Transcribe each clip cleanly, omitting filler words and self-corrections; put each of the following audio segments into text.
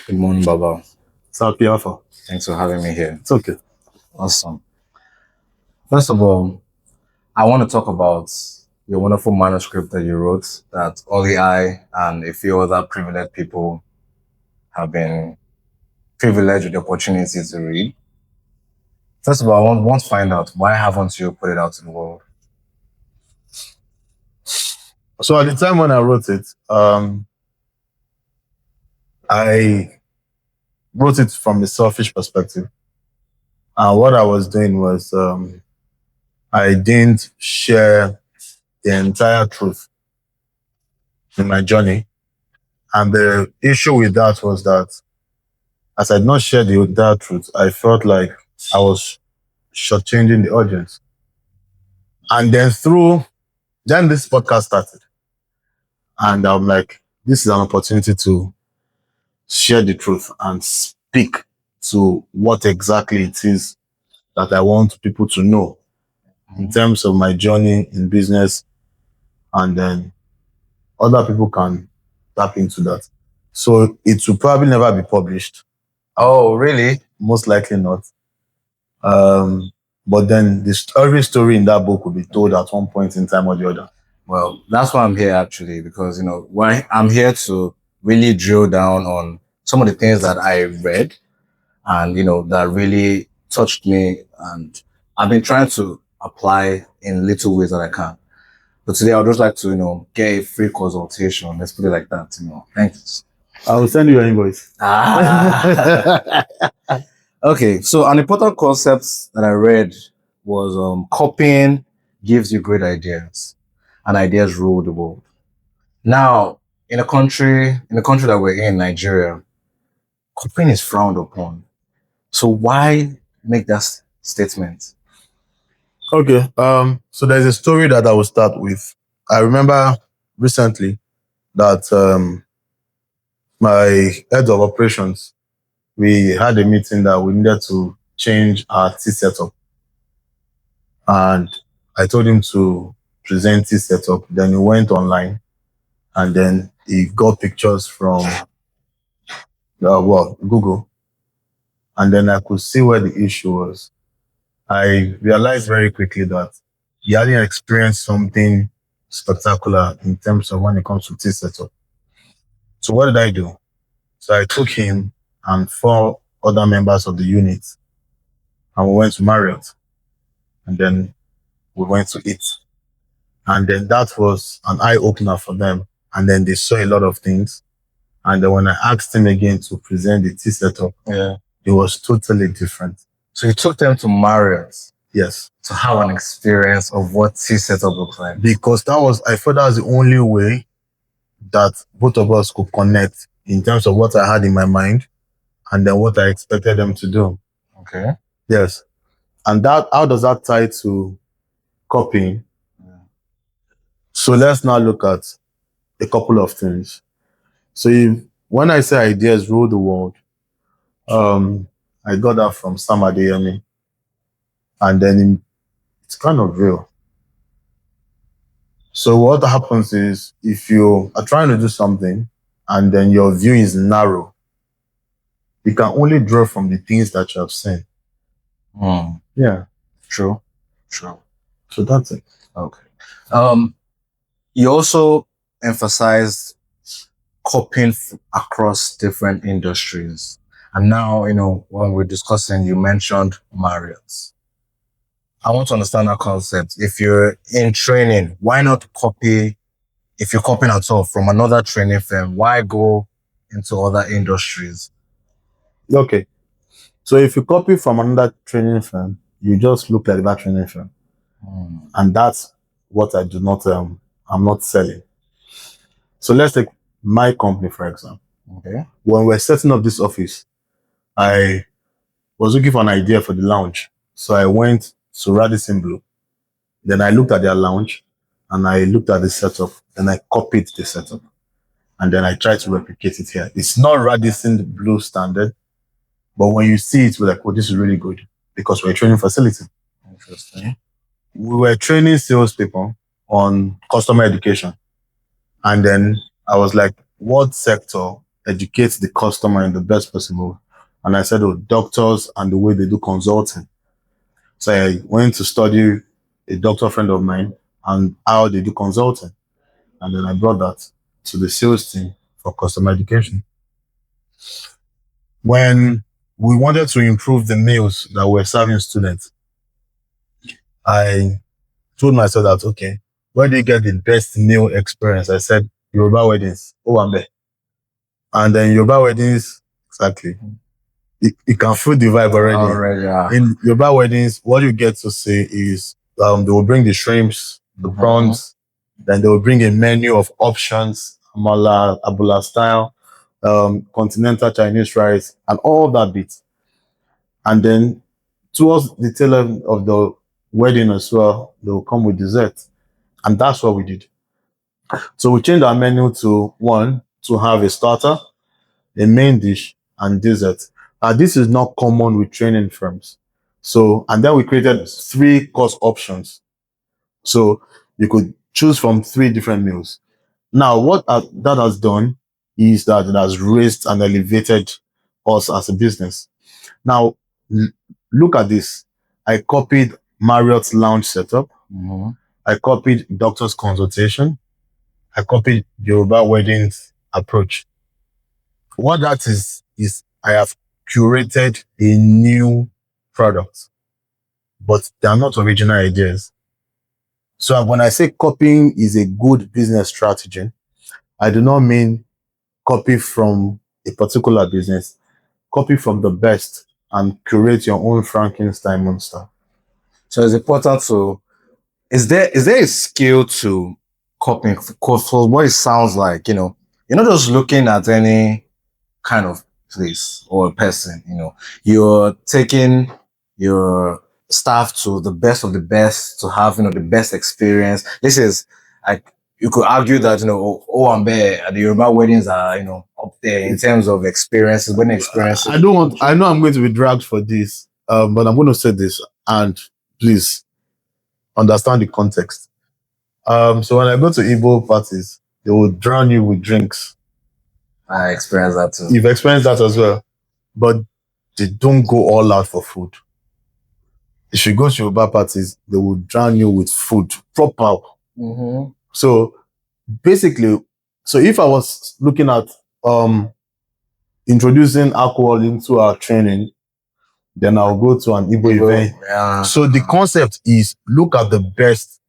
Good morning, Baba. South Piaffa. Thanks for having me here. It's okay. Awesome. First of all, I want to talk about your wonderful manuscript that you wrote that only I and a few other privileged people have been privileged with the opportunity to read. First of all, I want to find out why haven't you put it out to the world? So at the time when I wrote it, I wrote it from a selfish perspective. And what I was doing was I didn't share the entire truth in my journey. And the issue with that was that as I did not share the entire truth, I felt like I was shortchanging the audience. And then then this podcast started. And I'm like, this is an opportunity to share the truth and speak to what exactly it is that I want people to know in terms of my journey in business, and then other people can tap into that. So it will probably never be published. Oh, really? Most likely not. But then every story in that book will be told at one point in time or the other. Well, that's why I'm here actually, because, why I'm here to really drill down on some of the things that I read and, that really touched me. And I've been trying to apply in little ways that I can. But today I would just like to, get a free consultation. Let's put it like that, Thanks. I will send you your invoice. Okay, so an important concept that I read was copying gives you great ideas, and ideas rule the world. Now, in the country that we're in, Nigeria, copying is frowned upon. So why make that statement? Okay. So there's a story that I will start with. I remember recently that my head of operations, we had a meeting that we needed to change our tea setup. And I told him to present tea setup. Then he went online and then he got pictures from Google. And then I could see where the issue was. I realized very quickly that he hadn't experienced something spectacular in terms of when it comes to tea setup. So what did I do? So I took him and 4 other members of the unit and we went to Marriott. And then we went to eat. And then that was an eye-opener for them. And then they saw a lot of things. And then when I asked him again to present the tea setup, it was totally different. So you took them to Marriott? Yes. To have an experience of what tea setup looks like? Because I thought that was the only way that both of us could connect in terms of what I had in my mind and then what I expected them to do. Okay. Yes. And how does that tie to copying? So let's now look at a couple of things. So when I say ideas rule the world, I got that from Sam Adeyemi. And then it's kind of real. So what happens is if you are trying to do something and then your view is narrow, you can only draw from the things that you have seen. Yeah. True. So that's it. Okay. You also emphasized copying across different industries. And now, when we're discussing, you mentioned Marriott. I want to understand that concept. If you're in training, why not copy? If you're copying at all from another training firm, why go into other industries? Okay. So if you copy from another training firm, you just look like that training firm. And that's what I do not, I'm not selling. So let's take my company, for example. Okay. When we're setting up this office, I was looking for an idea for the lounge. So I went to Radisson Blue. Then I looked at their lounge and I looked at the setup. Then I copied the setup. And then I tried to replicate it here. It's not Radisson Blue standard, but when you see it, we're like, oh, this is really good because we're a training facility. Interesting. We were training salespeople on customer education. And then I was like, what sector educate the customer in the best possible way. And I said, oh, doctors and the way they do consulting. So I went to study a doctor friend of mine and how they do consulting. And then I brought that to the sales team for customer education. When we wanted to improve the meals that we're serving students, I told myself that, okay, where do you get the best meal experience? I said, Yoruba weddings, Owambe. And then Yoruba weddings, exactly. You can feel the vibe already. Already, yeah. In Yoruba weddings, what you get to see is they will bring the shrimps, the prawns, then they will bring a menu of options, amala, abula style, continental Chinese rice, and all that bit. And then towards the tail end of the wedding as well, they will come with dessert. And that's what we did. So we changed our menu to one, to have a starter, a main dish, and dessert. This is not common with training firms. So, and then we created 3 course options. So you could choose from 3 different meals. Now, what that has done is that it has raised and elevated us as a business. Now, look at this. I copied Marriott's lounge setup. Mm-hmm. I copied doctor's consultation. I copied Yoruba weddings approach. What that is I have curated a new product, but they are not original ideas. So when I say copying is a good business strategy, I do not mean copy from a particular business. Copy from the best and create your own Frankenstein monster. So it's important to, is there a skill to copying? For what it sounds like, you're not just looking at any kind of place or person, you're taking your staff to the best of the best to have, the best experience. This is like, you could argue that, Owambe, the Yoruba weddings are, up there in terms of experiences, wedding experiences. I know I'm going to be dragged for this, but I'm going to say this, and please understand the context. So when I go to Igbo parties, they will drown you with drinks. I experienced that too. You've experienced that as well. But they don't go all out for food. If you go to Yoruba parties, they will drown you with food, proper. Mm-hmm. So basically, if I was looking at introducing alcohol into our training, then I'll go to an Igbo event. Yeah. So the concept is look at the best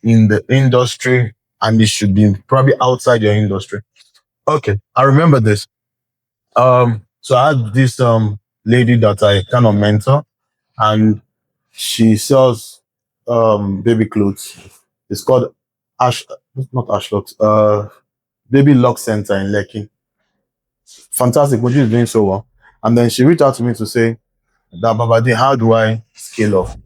in the industry, and it should be probably outside your industry. Okay, I remember this. So I had this lady that I kind of mentor, and she sells baby clothes. It's called not Ashlot, Baby Lock Center in Lekki. Fantastic, but she's doing so well. And then she reached out to me to say that, Babadi, how do I scale up?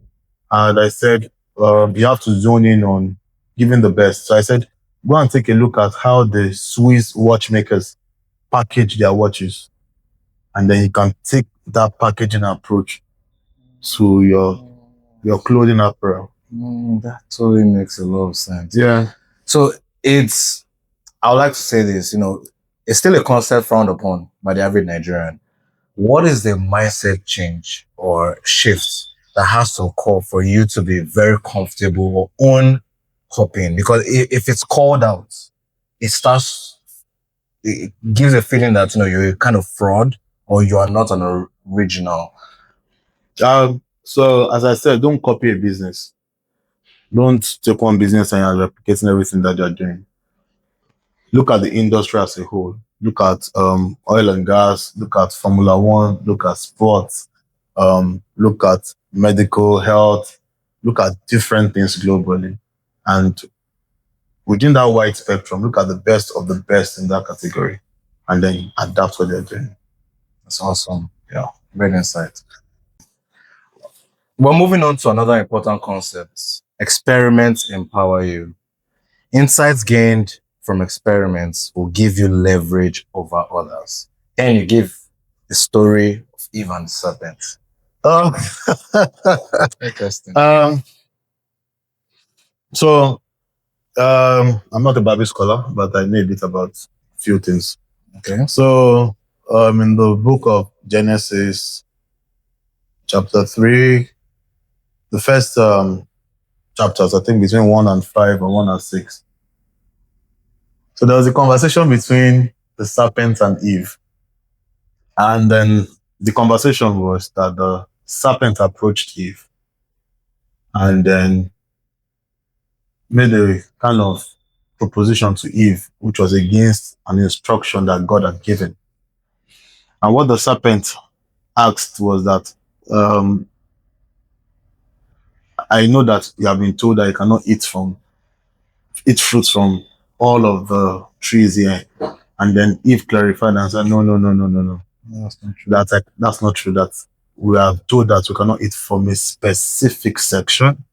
And I said, you have to zone in on giving the best. So I said, go and take a look at how the Swiss watchmakers package their watches. And then you can take that packaging approach to your clothing apparel. That totally makes a lot of sense. Yeah. So I would like to say this, it's still a concept frowned upon by the average Nigerian. What is the mindset change or shift that has to occur for you to be very comfortable or own copying? Because if it's called out, it gives a feeling that, you're a kind of fraud or you are not an original. So as I said, don't copy a business. Don't take one business and you're replicating everything that you're doing. Look at the industry as a whole. Look at oil and gas. Look at Formula One. Look at sports. Look at medical health. Look at different things globally. And within that wide spectrum, look at the best of the best in that category. And then adapt what they're doing. That's awesome. Yeah, great insight. We're moving on to another important concept. Experiments empower you. Insights gained from experiments will give you leverage over others. And you give the story of Eve and the serpent. Interesting. So I'm not a Bible scholar, but I know a bit about a few things. Okay. So, in the book of Genesis, chapter 3, the first chapters, I think between 1 and 5 or 1 and 6. So, there was a conversation between the serpent and Eve. And then the conversation was that the serpent approached Eve and then made a kind of proposition to Eve, which was against an instruction that God had given. And what the serpent asked was that, um, I know that you have been told that you cannot eat fruits from all of the trees here. And then Eve clarified and said, no, no, no, no, no, no. That's not true. That's not true. That we are told that we cannot eat from a specific section.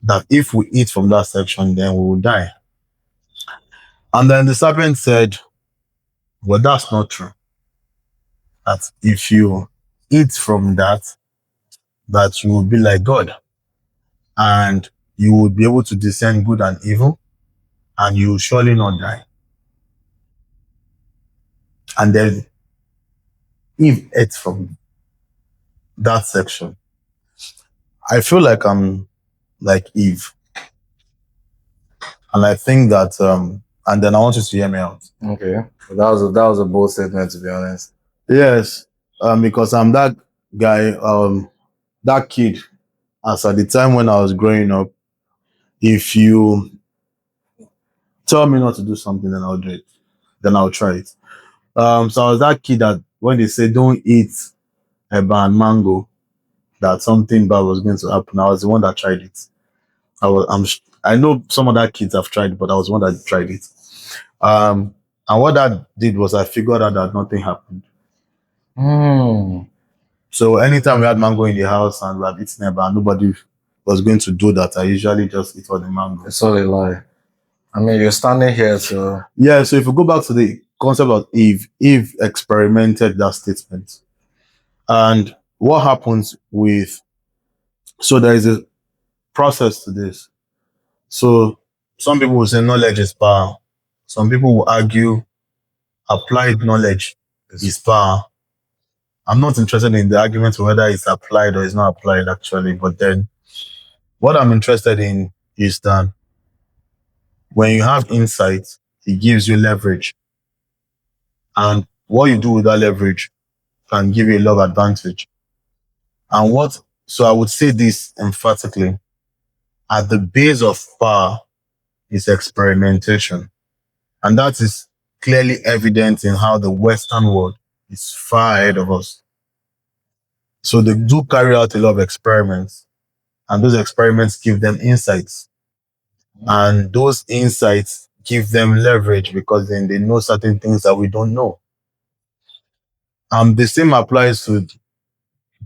That if we eat from that section, then we will die. And then the serpent said, well, that's not true. That if you eat from that, that you will be like God and you will be able to discern good and evil and you will surely not die. And then Eve ate from that section. I feel like I'm like Eve. And I think that, and then I want you to hear me out. Okay. That was a bold statement, to be honest. Yes, because I'm that guy, that kid, as at the time when I was growing up, if you tell me not to do something, then I'll do it. Then I'll try it. So I was that kid that when they say don't eat eba and mango, that something bad was going to happen. I was the one that tried it. I know some other kids have tried, but I was the one that tried it. And what that did was I figured out that nothing happened. Hmm. So anytime we had mango in the house and we had eaten eba, and nobody was going to do that, I usually just eat all the mango. It's all a lie. I mean, you're standing here to. Yeah, so if we go back to the concept of Eve experimented that statement. And what happens with, so there is a process to this. So some people will say knowledge is power. Some people will argue applied knowledge is power. I'm not interested in the argument whether it's applied or it's not applied actually, but then what I'm interested in is that when you have insight, it gives you leverage. And what you do with that leverage can give you a lot of advantage. And so I would say this emphatically, at the base of power is experimentation. And that is clearly evident in how the Western world is far ahead of us. So they do carry out a lot of experiments, and those experiments give them insights. And those insights give them leverage because then they know certain things that we don't know. The same applies to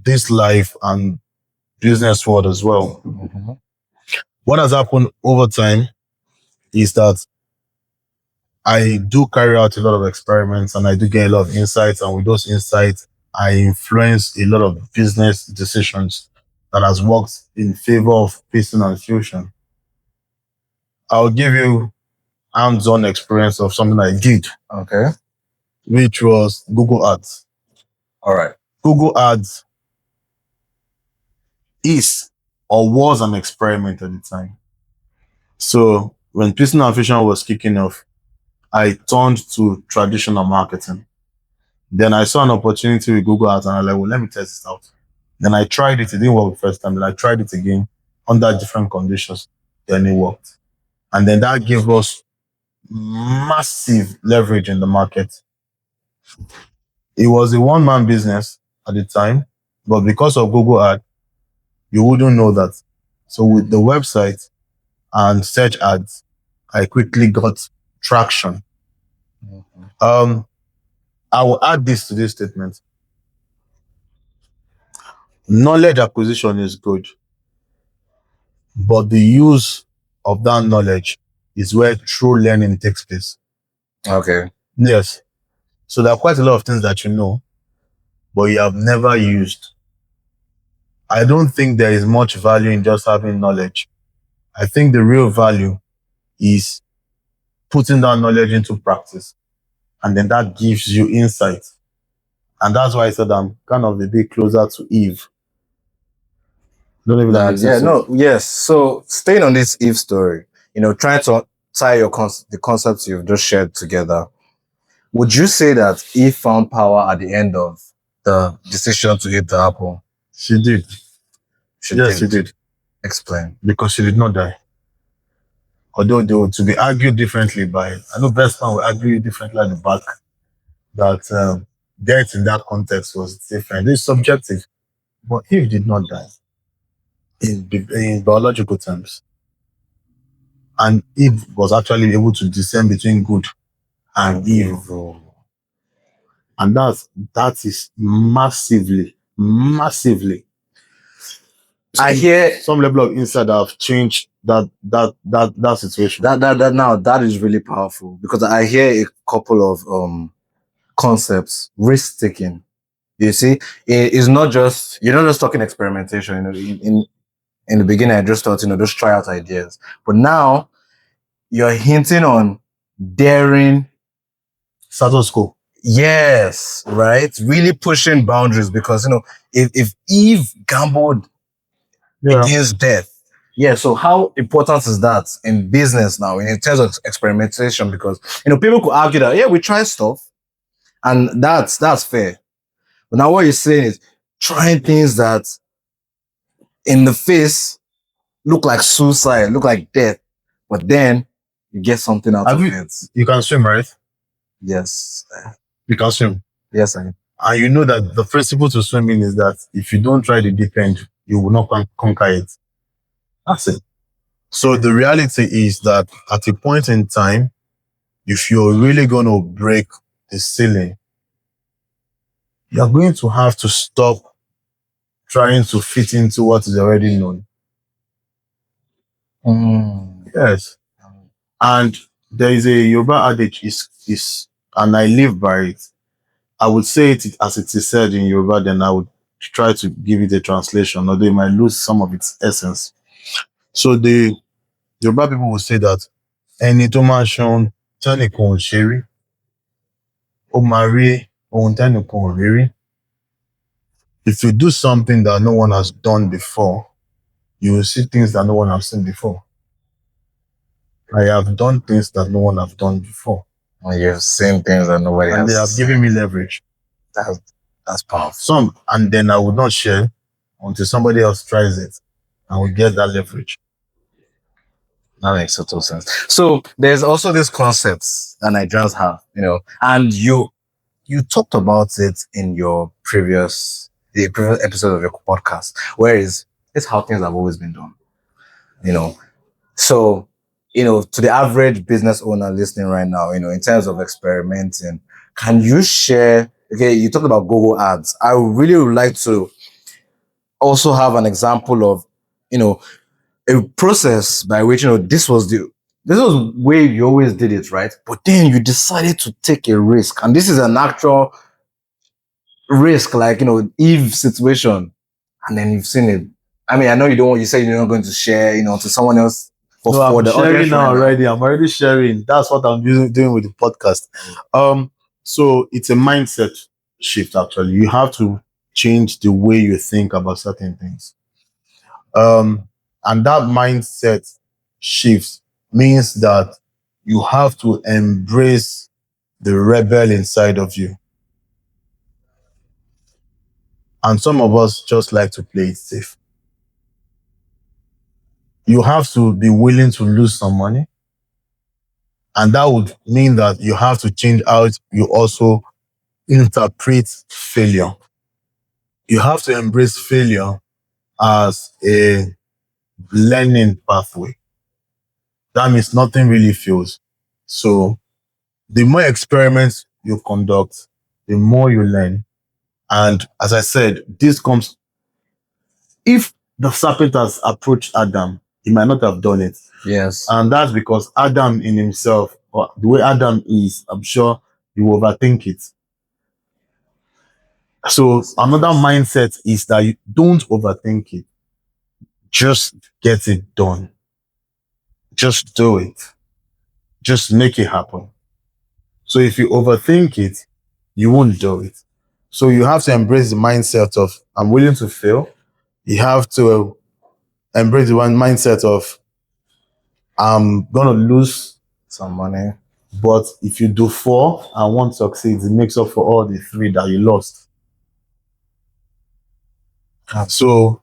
this life and business world as well. Mm-hmm. What has happened over time is that I do carry out a lot of experiments and I do get a lot of insights. And with those insights, I influence a lot of business decisions that has worked in favor of piston and fusion. I'll give you hands-on experience of something I did, Okay. which was Google Ads. All right. Google Ads is or was an experiment at the time. So when piston and fusion was kicking off, I turned to traditional marketing. Then I saw an opportunity with Google Ads and I was like, well, let me test this out. Then I tried it. It didn't work the first time. Then I tried it again under different conditions. Then it worked. And then that gave us massive leverage in the market. It was a one-man business at the time, but because of Google Ad, you wouldn't know that. So with the website and search ads, I quickly got traction. Mm-hmm. I will add this to this statement. Knowledge acquisition is good, but the use of that knowledge is where true learning takes place. Okay. Yes. So there are quite a lot of things that you know, but you have never used. I don't think there is much value in just having knowledge. I think the real value is putting that knowledge into practice. And then that gives you insight. And that's why I said I'm kind of a bit closer to Eve. Don't know if that That makes yeah, sense. no, yes. So staying on this Eve story, trying to tie the concepts you've just shared together. Would you say that Eve found power at the end of the decision to eat the apple? She did. Yes, she did. Explain. Because she did not die. Although they were to be argued differently by, I know best man will argue differently at the back, that death in that context was different. It's subjective. But Eve did not die in biological terms. And Eve was actually able to discern between good and evil. And that is massively. I hear some level of insight that have changed that situation. That is really powerful, because I hear a couple of concepts. Risk taking. You see, it's not just, you're not just talking experimentation. In the beginning, I just thought, just try out ideas. But now you're hinting on daring. Status quo. Yes, right. Really pushing boundaries, because if Eve gambled against death, so how important is that in business now, in terms of experimentation? Because people could argue that we try stuff, and that's fair. But now what you're saying is trying things that in the face look like suicide, look like death, but then you get something out of it. You can swim, right? Yes. You can swim. Yes, and you know that the principle to swimming is that if you don't try the deep end, you will not conquer it. That's it. So the reality is that at a point in time, if you're really going to break the ceiling, you're going to have to stop trying to fit into what is already known. Yes. And there is a Yoruba adage, and I live by it. I would say it as it is said in Yoruba, then I would try to give it a translation, although it might lose some of its essence. So the Yoruba people will say that ẹni tó máa ṣan tẹ́nìkan ò ṣe rí, ó máa rí ohun tẹ́nìkan ò rí rí. If you do something that no one has done before, you will see things that no one has seen before. I have done things that no one has done before. And you've seen things that nobody has. And they have given me leverage. That's powerful. And then I would not share until somebody else tries it and we get that leverage. That makes total sense. So there's also this concept that Nigerians have, and you talked about it in the previous episode of your podcast, whereas it's how things have always been done. So, to the average business owner listening right now, in terms of experimenting, can you share, okay, you talked about Google Ads. I really would like to also have an example of, a process by which, this was where you always did it, right? But then you decided to take a risk. And this is an actual risk, like, Eve situation. And then you've seen it. I mean, I know you say you're not going to share, to someone else. I'm sharing now already. I'm already sharing. That's what I'm doing with the podcast. So it's a mindset shift, actually. You have to change the way you think about certain things. And that mindset shift means that you have to embrace the rebel inside of you. And some of us just like to play it safe. You have to be willing to lose some money. And that would mean that you have to change how you also interpret failure. You have to embrace failure as a learning pathway. That means nothing really fails. So the more experiments you conduct, the more you learn. And as I said, this comes, if the serpent has approached Adam, he might not have done it. Yes. And that's because Adam in himself, or the way Adam is, I'm sure he will overthink it. So another mindset is that you don't overthink it. Just get it done. Just do it. Just make it happen. So if you overthink it, you won't do it. So you have to embrace the mindset of I'm willing to fail. You have to embrace the one mindset of I'm gonna lose Some money. but if you do four and one succeeds, it makes up for all the three that you lost. So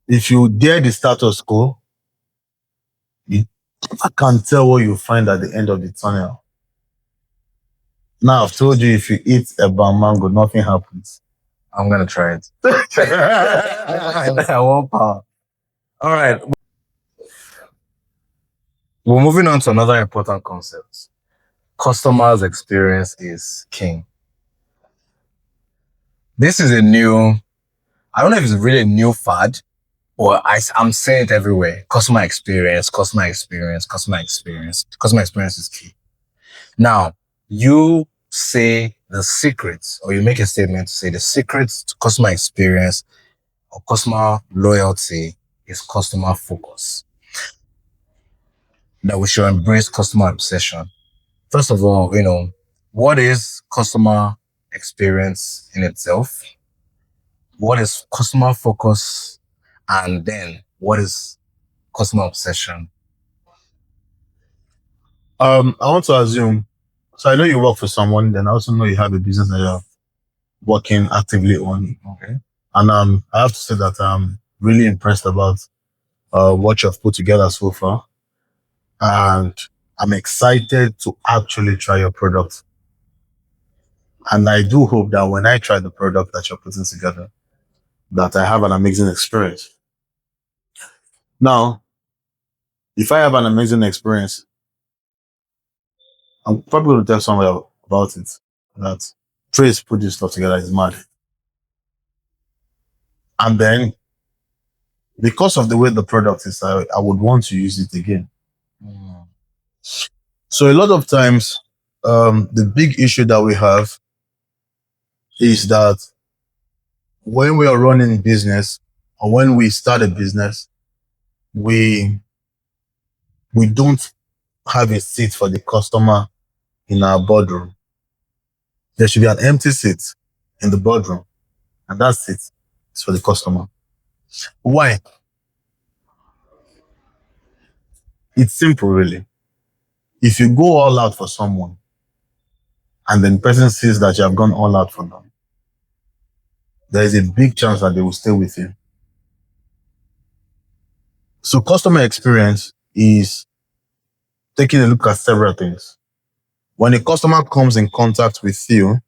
if you dare the status quo, you I can't tell what you find at the end of the tunnel. Now I've told you if you eat a balm mango, nothing happens. I'm gonna try it. I want power. All right. We're moving on to another important concept. Customer's experience is king. This is a new, I don't know if it's really a new fad, but I'm saying it everywhere. Customer experience, customer experience, customer experience. Customer experience is key. Now, you say the secrets, or you make a statement to say the secrets to customer experience or customer loyalty is customer focus. That we should embrace customer obsession. First of all, what is customer experience in itself? What is customer focus? And then what is customer obsession? I want to assume, so I know you work for someone, then I also know you have a business that you're working actively on. Okay. And I have to say that I'm really impressed about what you've put together so far. And I'm excited to actually try your product. And I do hope that when I try the product that you're putting together, that I have an amazing experience. Now, if I have an amazing experience, I'm probably going to tell someone about it. That Trace put this stuff together is mad. And then, because of the way the product is, I would want to use it again. Mm. So a lot of times, the big issue that we have is that when we are running business or when we start a business, we don't have a seat for the customer in our boardroom. There should be an empty seat in the boardroom, and that seat is for the customer. Why? It's simple, really. If you go all out for someone, and then the person sees that you have gone all out for them, there is a big chance that they will stay with you. So customer experience is taking a look at several things. When a customer comes in contact with you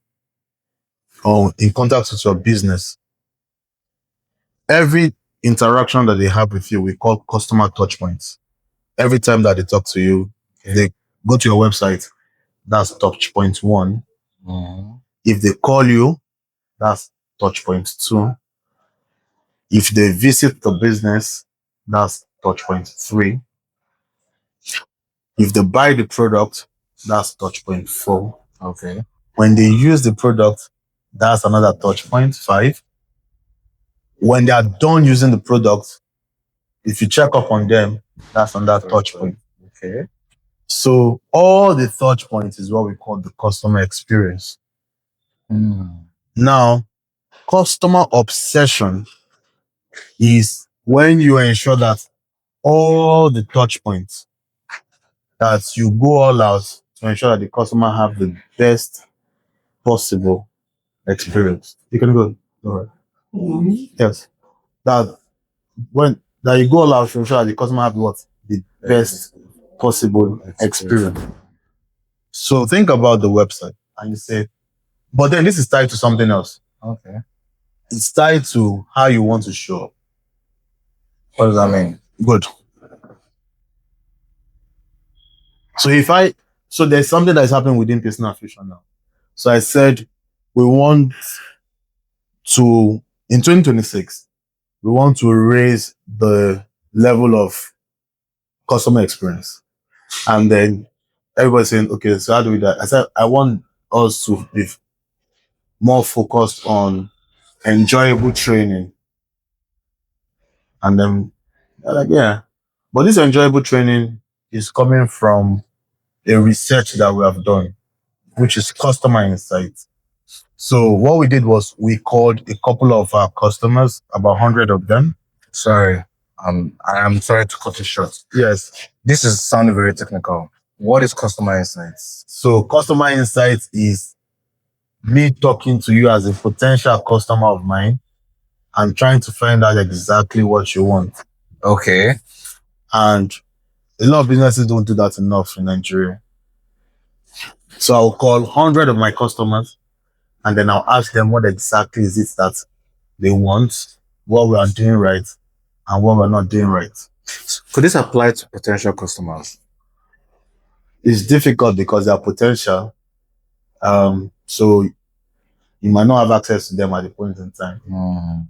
or in contact with your business, every interaction that they have with you, we call customer touch points. Every time that they talk to you, they go to your website, that's touch point one. Mm-hmm. If they call you, that's touch point two. If they visit the business, that's touch point three. If they buy the product, that's touch point four. Okay. When they use the product, that's another touch point five. When they are done using the product, if you check up on them, that's another touch point. Okay. So all the touch points is what we call the customer experience. Mm. Now, customer obsession is when you ensure that all the touch points that you go all out to ensure that the customer have the best possible experience. You can go. All right. Yes. That that you go all out to ensure that the customer have what? The best possible experience. So think about the website and you say, but then this is tied to something else. Okay. It's tied to how you want to show up. What does that mean? Good. So there's something that is happening within Personal Fusion now. So I said we want to, in 2026, we want to raise the level of customer experience. And then everybody's saying, okay, so how do we do that? I said, I want us to be more focused on enjoyable training. And then they're like, yeah. But this enjoyable training is coming from a research that we have done. which is customer insight. So what we did was we called a couple of our customers, about 100 of them. Sorry, I'm sorry to cut it short. Yes. This is sounding very technical. What is customer insights? So customer insight is me talking to you as a potential customer of mine and trying to find out exactly what you want. Okay. And a lot of businesses don't do that enough in Nigeria. So I'll call 100 of my customers and then I'll ask them what exactly is it that they want, what we are doing right, and what we're not doing right. Could this apply to potential customers? It's difficult because they are potential. So you might not have access to them at the point in time.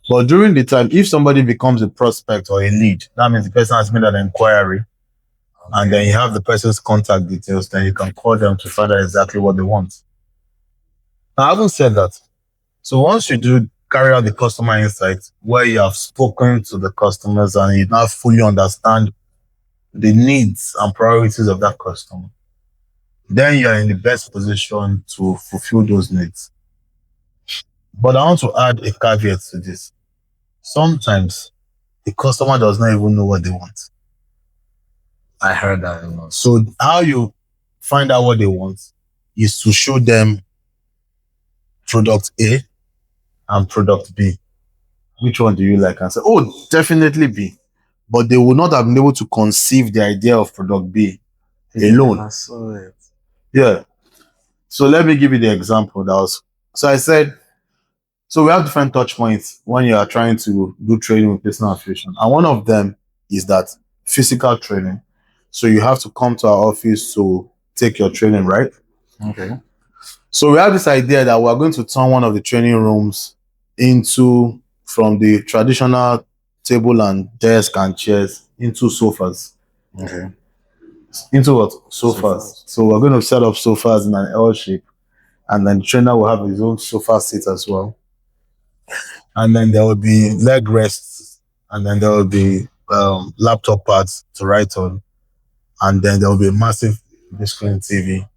But during the time, if somebody becomes a prospect or a lead, that means the person has made an inquiry, and then you have the person's contact details, then you can call them to find out exactly what they want. Now, having said that, so once you do carry out the customer insight, where you have spoken to the customers and you now fully understand the needs and priorities of that customer, then you are in the best position to fulfill those needs. But I want to add a caveat to this. Sometimes the customer does not even know what they want. I heard that a lot. So how you find out what they want is to show them product A and product B. Which one do you like? And say, oh, definitely B. But they will not have been able to conceive the idea of product B alone. Yeah. So let me give you the example. So I said, so we have different touch points when you are trying to do training with personal affiliation. And one of them is that physical training. So you have to come to our office to take your training, right? Okay. So we have this idea that we're going to turn one of the training rooms into, from the traditional table and desk and chairs, into sofas. Okay. Into what? Sofas. So we're going to set up sofas in an L shape, and then the trainer will have his own sofa seat as well. And then there will be leg rests, and then there will be laptop pads to write on, and then there will be a massive big screen TV.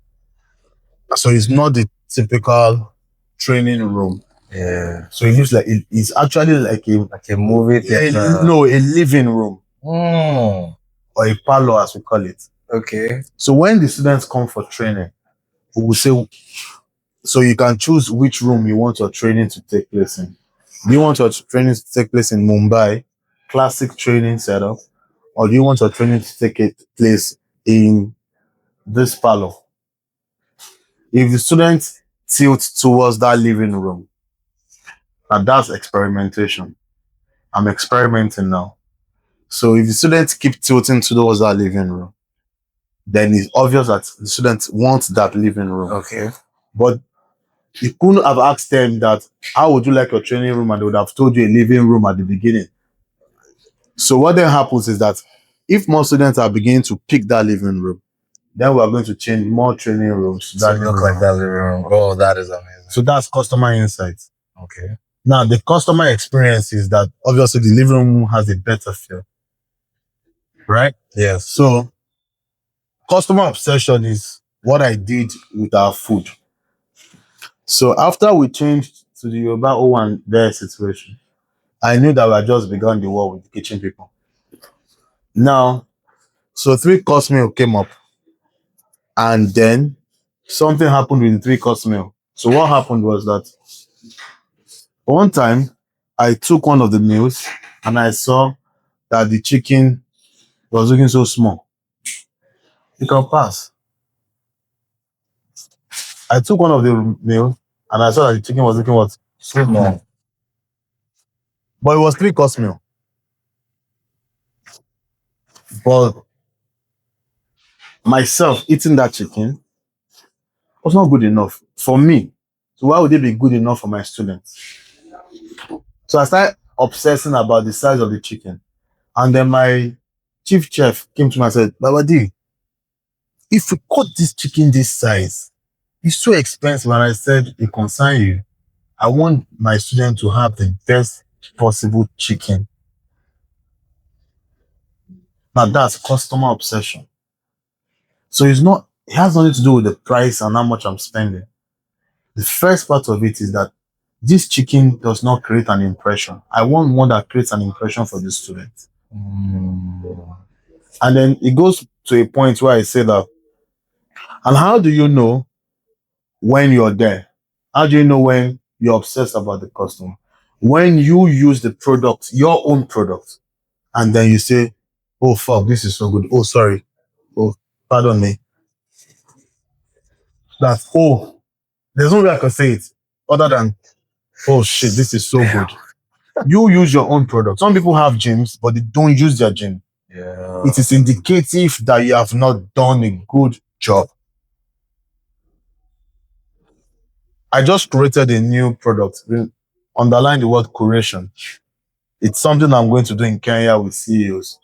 So it's not the typical training room. Yeah. So it looks like it's actually like a movie theater. No, a living room. Or a parlor, as we call it. Okay. So when the students come for training, we will say, so you can choose which room you want your training to take place in. Do you want your training to take place in Mumbai, classic training setup, or do you want your training to take place in this parlor? If the students tilt towards that living room, and that's experimentation. I'm experimenting now. So if the students keep tilting towards that living room, then it's obvious that the students want that living room. Okay. But you couldn't have asked them that, how would you like your training room? And they would have told you a living room at the beginning. So what then happens is that if more students are beginning to pick that living room, then we are going to change more training rooms. That look like that living room. Oh, that is amazing. So that's customer insight. Okay. Now, the customer experience is that obviously the living room has a better feel. Right? Yes. So customer obsession is what I did with our food. So after we changed to the Yoruba O and their situation, I knew that we had just begun the war with the kitchen people. Now, so 3-course meal came up, and then something happened with the 3-course meal. So what happened was that one time I took one of the meals and I saw that the chicken was looking so small. You can pass. I took one of the meals and I saw that the chicken was looking what? Small. But it was 3-course meal. But myself eating that chicken was not good enough for me. So why would it be good enough for my students? So I started obsessing about the size of the chicken. And then my chief chef came to me and said, Babadi, if we cut this chicken this size, it's so expensive. And I said, it concerns you. I want my student to have the best possible chicken. Now that's customer obsession. So it's not it has nothing to do with the price and how much I'm spending. The first part of it is that this chicken does not create an impression. I want one that creates an impression for the student. Mm. And then it goes to a point where I say that, and how do you know when you're there? How do you know when you're obsessed about the customer? When you use the product, your own product, and then you say, oh, fuck, this is so good. Oh, sorry. Oh, pardon me. That, oh, there's no way I can say it other than, oh, shit, this is so good. You use your own product. Some people have gyms, but they don't use their gym. Yeah. It is indicative that you have not done a good job. I just created a new product. Underline the word curation. It's something I'm going to do in Kenya with CEOs.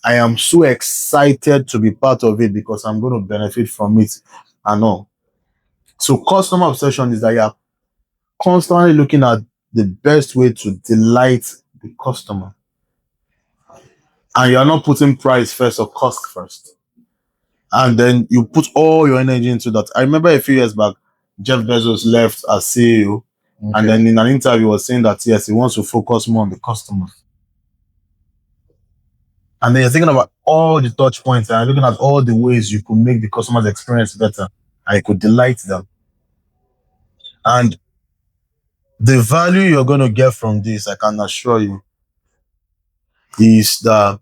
I am so excited to be part of it because I'm going to benefit from it and all. So customer obsession is that you are constantly looking at the best way to delight the customer. And you're not putting price first or cost first. And then you put all your energy into that. I remember a few years back, Jeff Bezos left as CEO. Okay. And then in an interview, he was saying that yes, he wants to focus more on the customer. And then you're thinking about all the touch points and looking at all the ways you could make the customer's experience better and you could delight them. And the value you're going to get from this, I can assure you, is that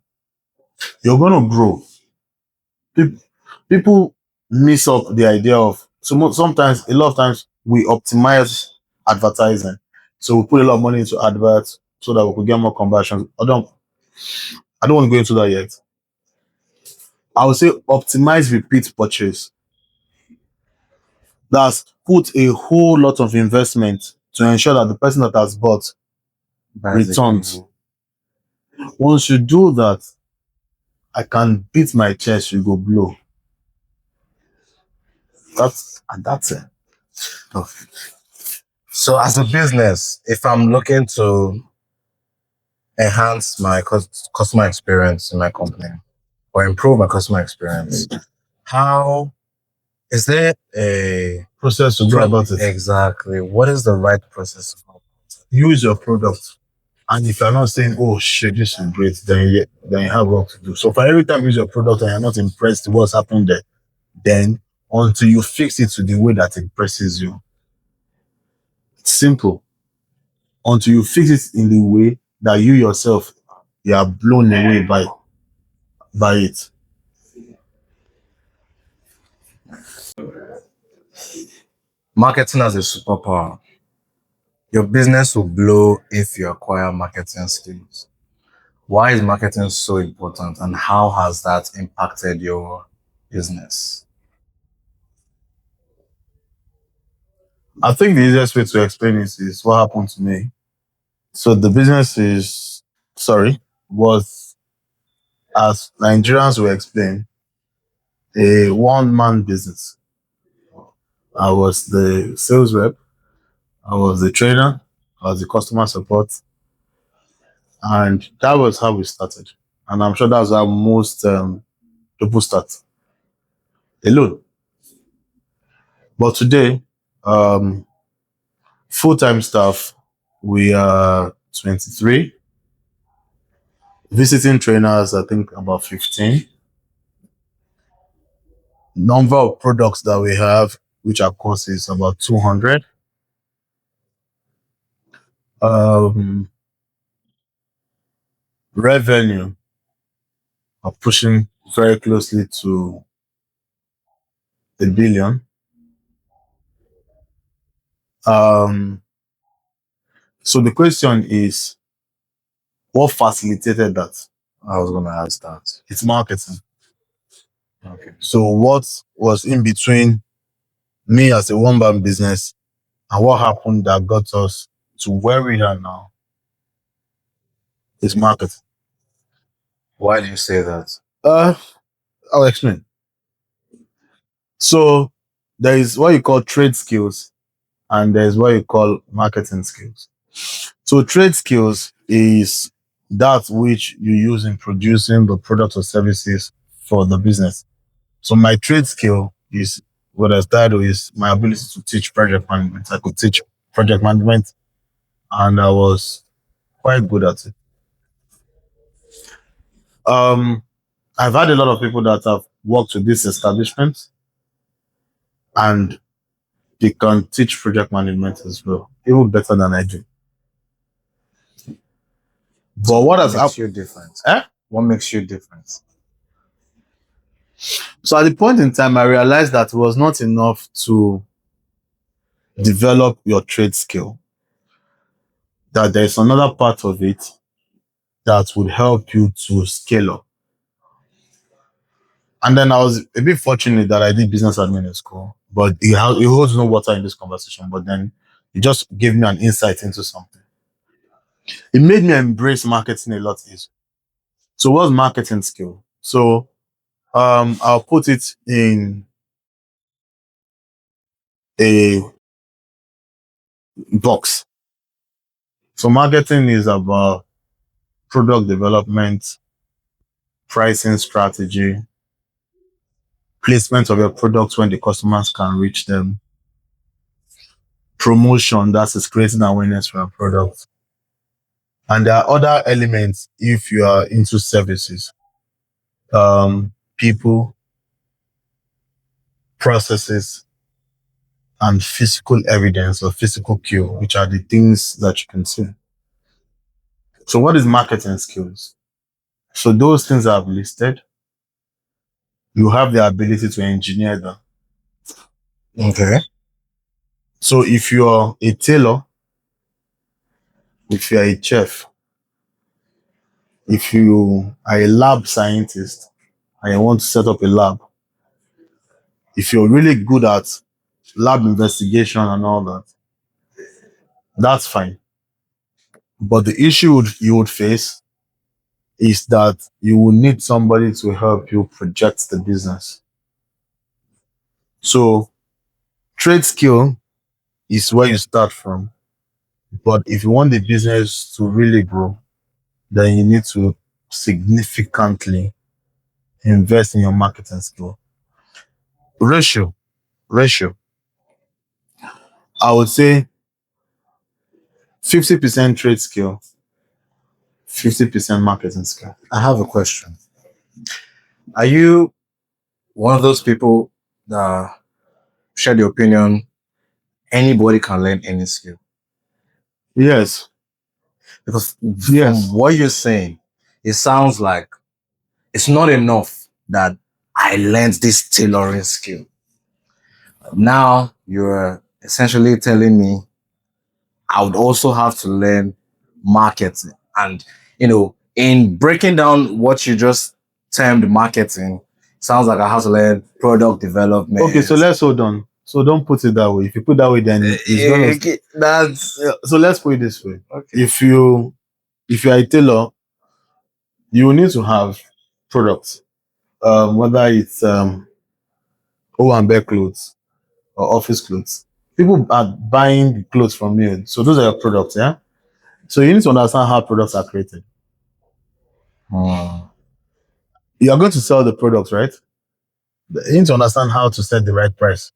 you're going to grow. People miss up the idea of, sometimes, a lot of times, we optimize advertising. So we put a lot of money into adverts so that we could get more conversions. I don't want to go into that yet. I would say optimize repeat purchase. That's put a whole lot of investment to ensure that the person that has bought returns. Once you do that, I can beat my chest, you go blow. That's it. So as a business, if I'm looking to enhance my customer experience in my company or improve my customer experience, how is there a Process to go about it. Exactly. What is the right process to go about it? Use your product. And if you're not saying, oh shit, this is great, then you have work to do. So for every time you use your product and you're not impressed with what's happened there, then until you fix it to the way that impresses you. It's simple. Until you fix it in the way that you yourself, you are blown away by it. Marketing as a superpower. Your business will blow if you acquire marketing skills. Why is marketing so important and how has that impacted your business? I think the easiest way to explain it is what happened to me. So the business was, as Nigerians will explain, a one-man business. I was the sales rep, I was the trainer, I was the customer support, and that was how we started. And I'm sure that's how most people start alone. But today, full-time staff, we are 23. Visiting trainers, I think about 15. Number of products that we have, which are courses, about 200. Revenue are pushing very closely to 1 billion. So the question is, what facilitated that? I was going to ask that. It's marketing. Okay. So what was in between me as a one-man business and what happened that got us to where we are now is marketing. Why do you say that? I'll explain. So there is what you call trade skills and there's what you call marketing skills. So trade skills is that which you use in producing the products or services for the business. So my trade skill is what I started with is my ability to teach project management. I could teach project management, and I was quite good at it. Um, I've had a lot of people that have worked with this establishment, and they can teach project management as well, even better than I do. But what has Makes happened? you different? Eh? What makes you different? So at the point in time, I realized that it was not enough to develop your trade skill, that there's another part of it that would help you to scale up. And then I was a bit fortunate that I did business admin in school, but it holds no water in this conversation. But then it just gave me an insight into something. It made me embrace marketing a lot easier. So what's marketing skill? So I'll put it in a box. So marketing is about product development, pricing strategy, placement of your products when the customers can reach them, promotion, that is creating awareness for your product. And there are other elements if you are into services, people, processes, and physical evidence or physical cue, which are the things that you can see. So what is marketing skills? So those things I've listed, you have the ability to engineer them. Okay. So if you're a tailor, if you're a chef, if you are a lab scientist and you want to set up a lab, if you're really good at lab investigation and all that, that's fine. But the issue you would face is that you will need somebody to help you project the business. So trade skill is where you start from. But if you want the business to really grow, then you need to significantly invest in your marketing skill. Ratio, ratio. I would say 50% trade skill, 50% marketing skill. I have a question. Are you one of those people that share the opinion anybody can learn any skill? Yes. Because Yes. from what you're saying, it sounds like it's not enough that I learned this tailoring skill. Now you're essentially telling me I would also have to learn marketing. And, in breaking down what you just termed marketing, sounds like I have to learn product development. Okay, so let's hold on. So don't put it that way. If you put that way, then it's gonna. Okay, that's So let's put it this way. okay. If you are a tailor, you will need to have products. Whether it's O and Bear clothes or office clothes. People are buying clothes from you. So those are your products, yeah? So you need to understand how products are created. You are going to sell the products, right? You need to understand how to set the right price.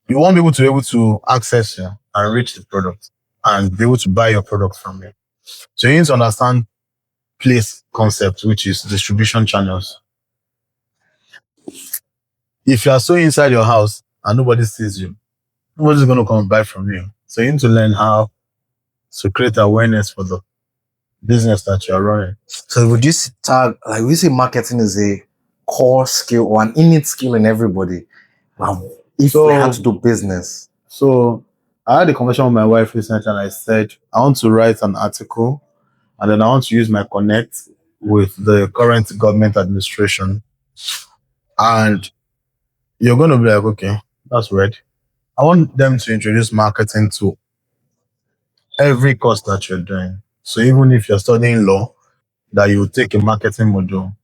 You want people to be able to access you and reach the product and be able to buy your product from you. So you need to understand place concept, which is distribution channels. If you are so inside your house and nobody sees you, nobody's going to come buy from you. So you need to learn how to create awareness for the business that you're running. So would you tag, like we say marketing is a core skill or an innate skill in everybody? If we had to do business. So I had a conversation with my wife recently and I said, I want to write an article and then I want to use my connect with the current government administration. And you're going to be like, okay, that's right. I want them to introduce marketing to every course that you're doing. So even if you're studying law, that you take a marketing module,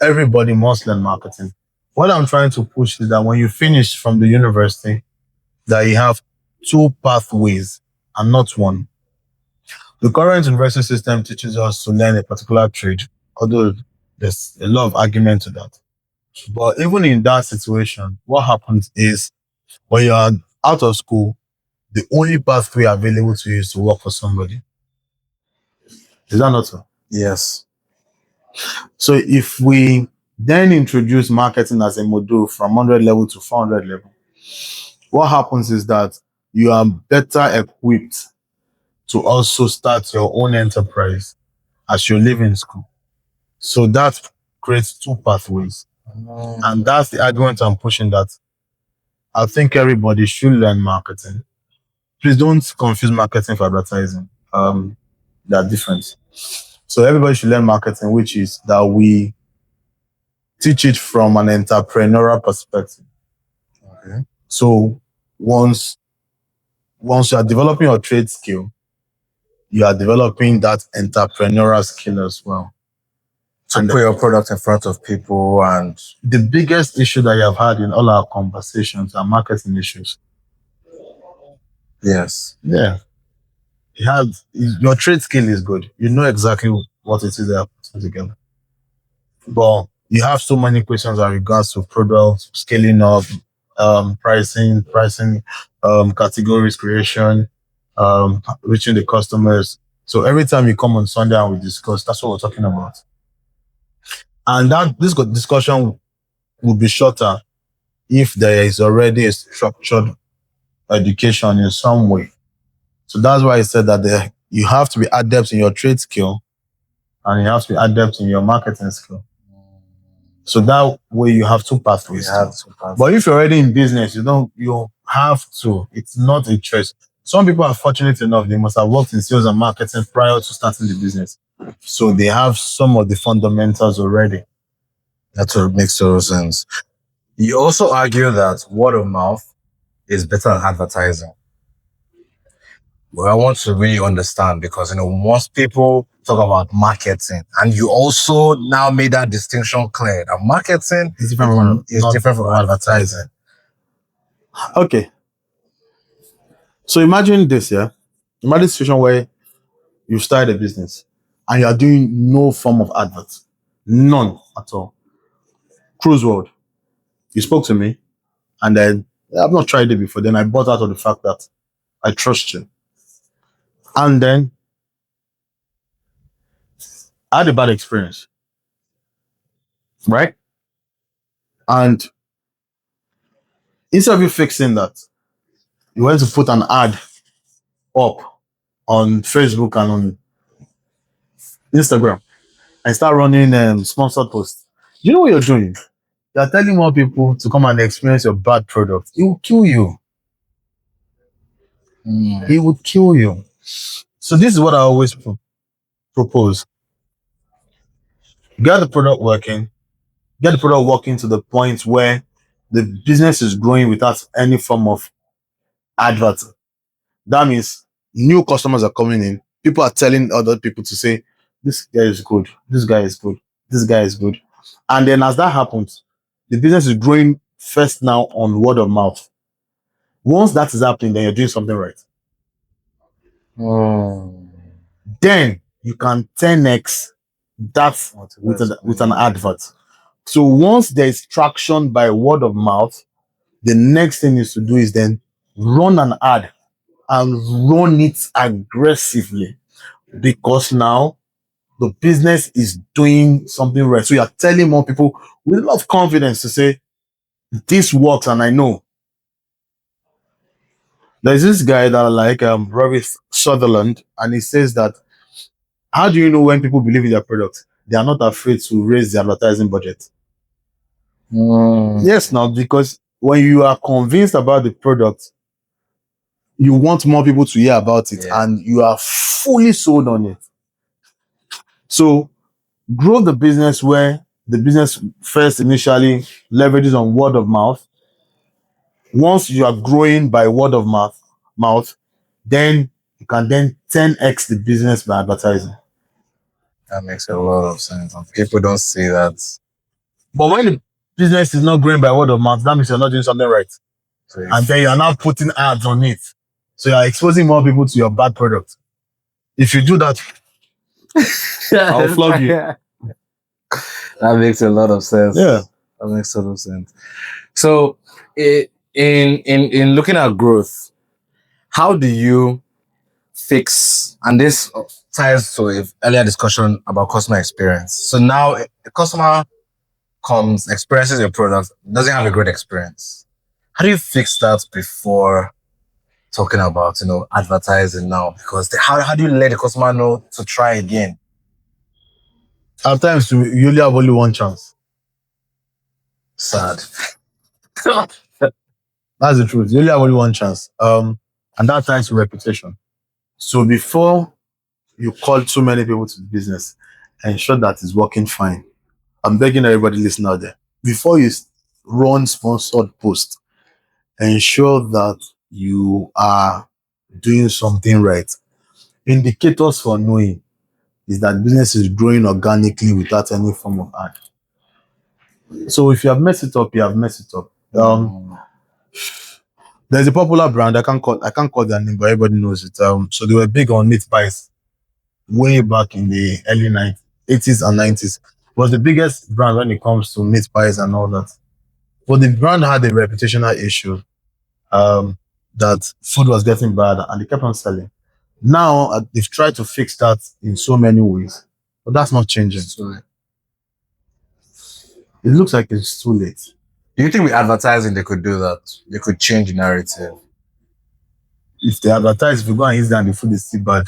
everybody must learn marketing. What I'm trying to push is that when you finish from the university, that you have two pathways and not one. The current university system teaches us to learn a particular trade, although there's a lot of argument to that. But even in that situation, what happens is when you are out of school, the only pathway available to you is to work for somebody. Is that not so? Yes. So if we then introduce marketing as a module from 100 level to 400 level, what happens is that you are better equipped to also start your own enterprise as you live in school. So that creates two pathways. And that's the argument I'm pushing, that I think everybody should learn marketing. Please don't confuse marketing for advertising. They are different. So everybody should learn marketing, which is that we teach it from an entrepreneurial perspective. Okay. So once you are developing your trade skill, you are developing that entrepreneurial skill as well. To put your product in front of people. And the biggest issue that you have had in all our conversations are marketing issues. yes. Yeah. Your trade skill is good. You know exactly what it is that you're putting together. But you have so many questions in regards to product, scaling up, pricing, categories creation, reaching the customers. So every time you come on Sunday and we discuss, that's what we're talking about. And this discussion will be shorter if there is already a structured education in some way. So that's why I said that you have to be adept in your trade skill and you have to be adept in your marketing skill. So that way you have two pathways. But if you're already in business, you have to. It's not a choice. Some people are fortunate enough, they must have worked in sales and marketing prior to starting the business. So they have some of the fundamentals already. That makes total sense. You also argue that word of mouth is better than advertising. Well, I want to really understand, because most people talk about marketing, and you also now made that distinction clear that marketing is different from advertising. Okay. So imagine this, yeah. Imagine a situation where you started a business and you are doing no form of advert. None at all. Cruise World. You spoke to me, and then I've not tried it before. Then I bought out of the fact that I trust you. And then I had a bad experience. Right? And instead of you fixing that, you went to put an ad up on Facebook and on Instagram and start running sponsored posts. You know what you're doing? You're telling more people to come and experience your bad product. It will kill you. It will kill you. So this is what I always propose. Get the product working. Get the product working to the point where the business is growing without any form of advert. That means new customers are coming in. People are telling other people to say, this guy is good. This guy is good. This guy is good. And then as that happens, the business is growing first now on word of mouth. Once that is happening, then you're doing something right. Then you can 10x that with an advert. So once there's traction by word of mouth, the next thing is to do is then run an ad and run it aggressively, because now the business is doing something right. So you're telling more people with a lot of confidence to say, this works, and I know. There's this guy that I like, Robbie Sutherland, and he says that, how do you know when people believe in their product? They are not afraid to raise the advertising budget. Yes, now, because when you are convinced about the product, you want more people to hear about it, and you are fully sold on it. So grow the business where the business first initially leverages on word of mouth. Once you are growing by word of mouth, then you can then 10x the business by advertising. That makes a lot of sense. People don't see that. But when the business is not growing by word of mouth, that means you're not doing something right. And then you're now putting ads on it. So you're exposing more people to your bad product. If you do that, I'll flog you. That makes a lot of sense. Yeah. That makes total sense. So, in looking at growth, how do you fix? And this ties to a earlier discussion about customer experience. So now a customer comes, experiences your product, doesn't have a great experience. How do you fix that before talking about advertising now? Because how do you let the customer know to try again? At times, you only have only one chance. Sad. That's the truth. You only have only one chance. And that ties to reputation. So before you call too many people to the business, ensure that it's working fine. I'm begging everybody listening out there. Before you run sponsored post, ensure that you are doing something right. Indicators for knowing is that business is growing organically without any form of ad. So if you have messed it up, you have messed it up. There's a popular brand I can't call their name, but everybody knows it. So they were big on meat pies way back in the early 90s, 80s and 90s. It was the biggest brand when it comes to meat pies and all that. But the brand had a reputational issue, um, that food was getting bad and they kept on selling. Now they've tried to fix that in so many ways, but that's not changing. So, It looks like it's too late. do you think with advertising they could do that? They could change the narrative. If they advertise, if you go and eat that, the food is still bad.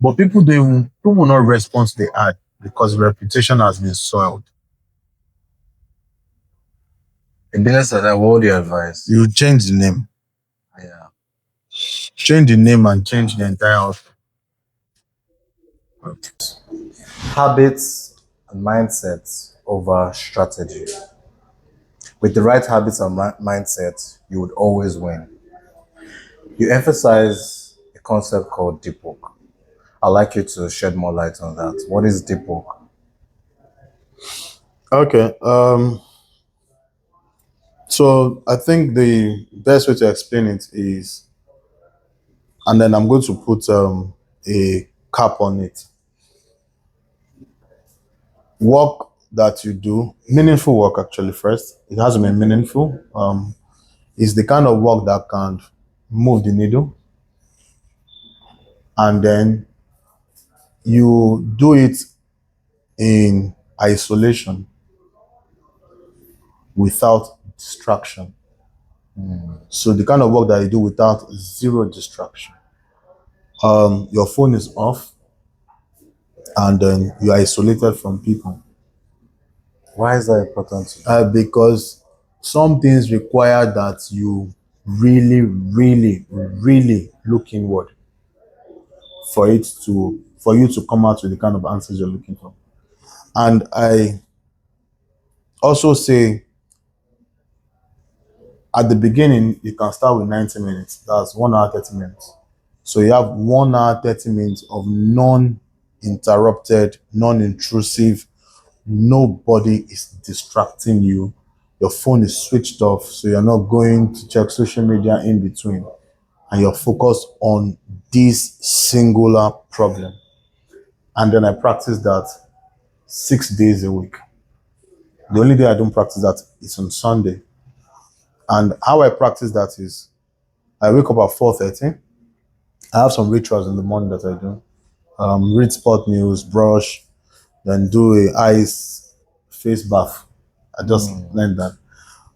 But people will not respond to the ad because reputation has been soiled. In business like that, what would you advise? You change the name. Yeah. Change the name and change the entire outfit. Habits and mindsets over strategy. With the right habits and mindset, you would always win. You emphasize a concept called deep work. I'd like you to shed more light on that. What is deep work? Okay. So I think the best way to explain it is, and then I'm going to put a cap on it. Work that you do, meaningful work actually first. It has to be meaningful. Is the kind of work that can move the needle, and then you do it in isolation without distraction. So the kind of work that you do without zero distraction. Your phone is off, and then you're isolated from people. Why is that important to you? Because some things require that you really, really, really look inward for you to come out with the kind of answers you're looking for. And I also say at the beginning, you can start with 90 minutes. That's 1 hour, 30 minutes. So you have 1 hour, 30 minutes of non-interrupted, non-intrusive. Nobody is distracting you. Your phone is switched off, so you're not going to check social media in between. And you're focused on this singular problem. And then I practice that 6 days a week. The only day I don't practice that is on Sunday. And how I practice that is I wake up at 4:30. I have some rituals in the morning that I do. Read sport news, brush, then do a ice face bath. I just learned that.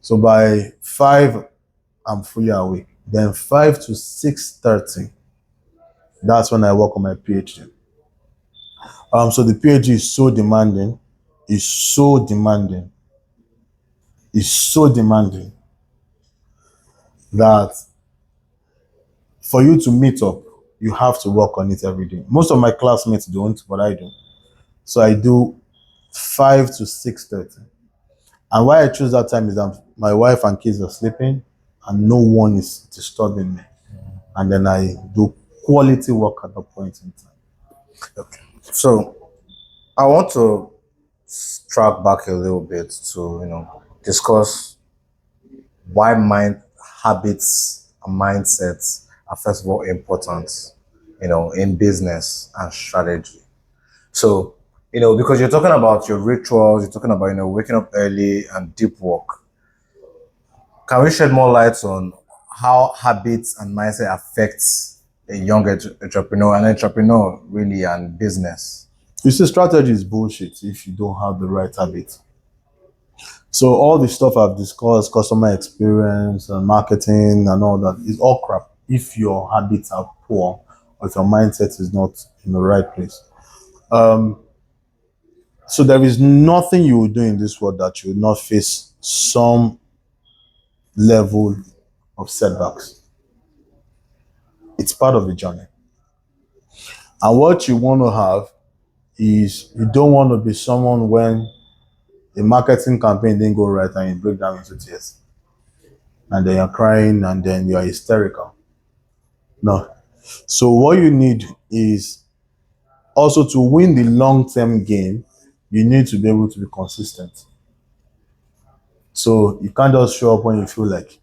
So by 5, I'm fully awake. Then 5 to 6:30, that's when I work on my PhD. So the PhD is so demanding. It's so demanding. It's so demanding that for you to meet up, you have to work on it every day. Most of my classmates don't, but I do. So I do 5 to 6:30. And why I choose that time is that my wife and kids are sleeping and no one is disturbing me. And then I do quality work at that point in time. Okay. So I want to track back a little bit to discuss why mind habits and mindsets are first of all important, in business and strategy. So Because you're talking about your rituals, you're talking about, waking up early and deep work. Can we shed more light on how habits and mindset affects a young entrepreneur, an entrepreneur really, and business? You see, strategy is bullshit if you don't have the right habit. So all the stuff I've discussed, customer experience and marketing and all that, is all crap if your habits are poor or if your mindset is not in the right place. So there is nothing you will do in this world that you will not face some level of setbacks. It's part of the journey. And what you want to have is you don't want to be someone when a marketing campaign didn't go right and you break down into tears. And then you're crying and then you're hysterical. No. So what you need is also to win the long-term game, you need to be able to be consistent. So you can't just show up when you feel like.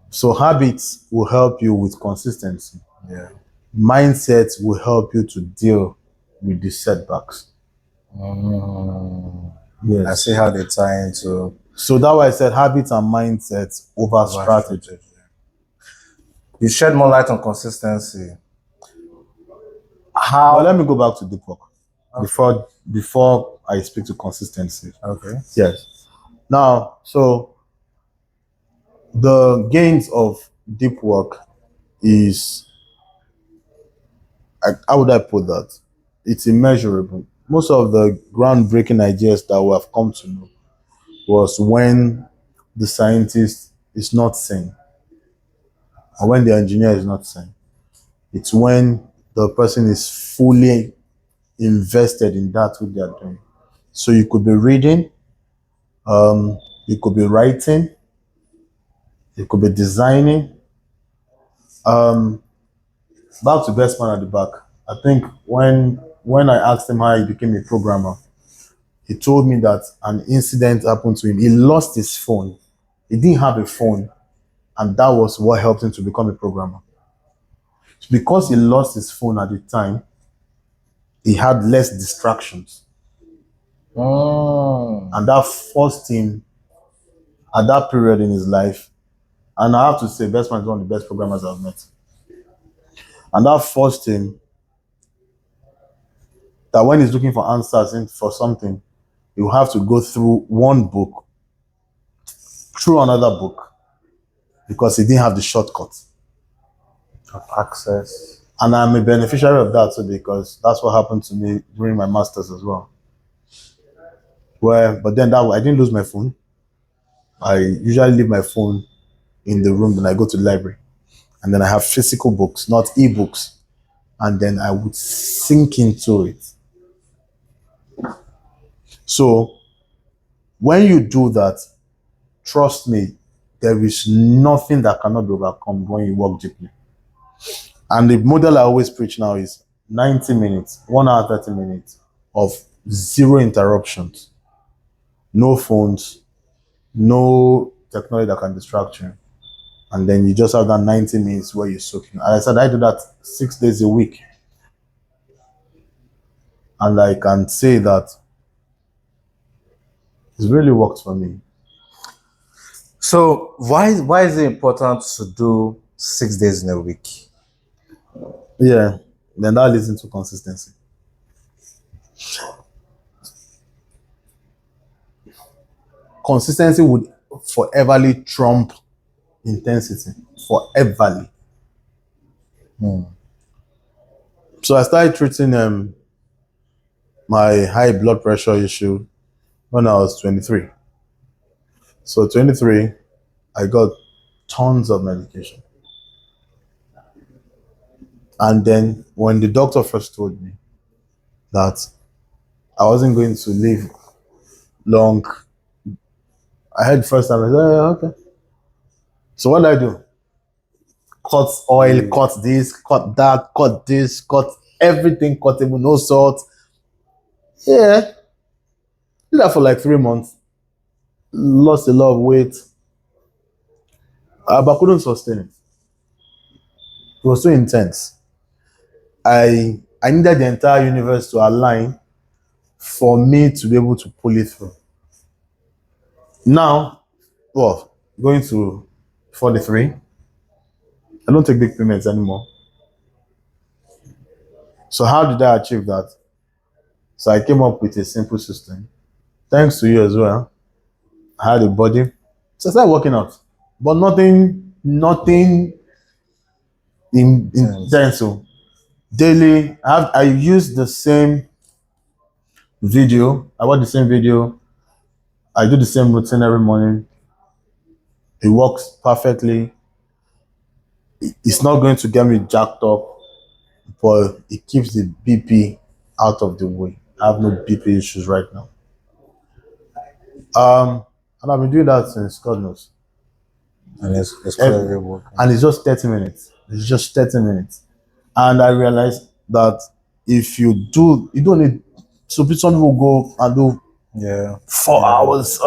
So habits will help you with consistency. Yeah. Mindset will help you to deal with the setbacks. I Yes. see how they tie into So that's why I said habits and mindset over strategy. You shed more light on consistency. But let me go back to deep work before I speak to consistency. Okay. Yes. Now, so the gains of deep work is, how would I put that? It's immeasurable. Most of the groundbreaking ideas that we have come to know was when the scientist is not sane, or when the engineer is not sane. It's when the person is fully invested in that what they are doing. So you could be reading, you could be writing, you could be designing. Back to best man at the back. I think when I asked him how he became a programmer, he told me that an incident happened to him. He lost his phone. He didn't have a phone, and that was what helped him to become a programmer. Because he lost his phone at the time, he had less distractions. And that forced him at that period in his life. And I have to say, Best Man is one of the best programmers I've met. And that forced him that when he's looking for answers for something, he will have to go through one book, through another book, because he didn't have the shortcut of access. And I'm a beneficiary of that too, because that's what happened to me during my master's as well. But then I didn't lose my phone. I usually leave my phone in the room, then I go to the library. And then I have physical books, not e-books. And then I would sink into it. So when you do that, trust me, there is nothing that cannot be overcome when you work deeply. And the model I always preach now is 90 minutes, 1 hour, 30 minutes of zero interruptions, no phones, no technology that can distract you. And then you just have that 90 minutes where you're soaking. As I said, I do that 6 days a week. And I can say that it's really worked for me. So why is it important to do 6 days in a week? Yeah, then that leads into consistency. Consistency would foreverly trump intensity. Foreverly. So I started treating my high blood pressure issue when I was 23. So 23, I got tons of medication. And then when the doctor first told me that I wasn't going to live long, I heard first time, I said, okay. So what do I do? Cut oil, cut this, cut that, cut this, cut everything cuttable, no salt. Yeah. Did that for like 3 months. Lost a lot of weight. But couldn't sustain it. It was so intense. I needed the entire universe to align for me to be able to pull it through. Now, well, going to 43, I don't take big payments anymore. So how did I achieve that? So I came up with a simple system. Thanks to you as well. I had a body. So I started working out. But nothing intense. So daily, I use the same video. I watch the same video. I do the same routine every morning. It works perfectly. It's not going to get me jacked up, but it keeps the BP out of the way. I have no BP issues right now. And I've been doing that since God knows. And it's clearly working. And it's just 30 minutes. It's just 30 minutes. And I realized that if you don't need, so some people go and do 4 hours.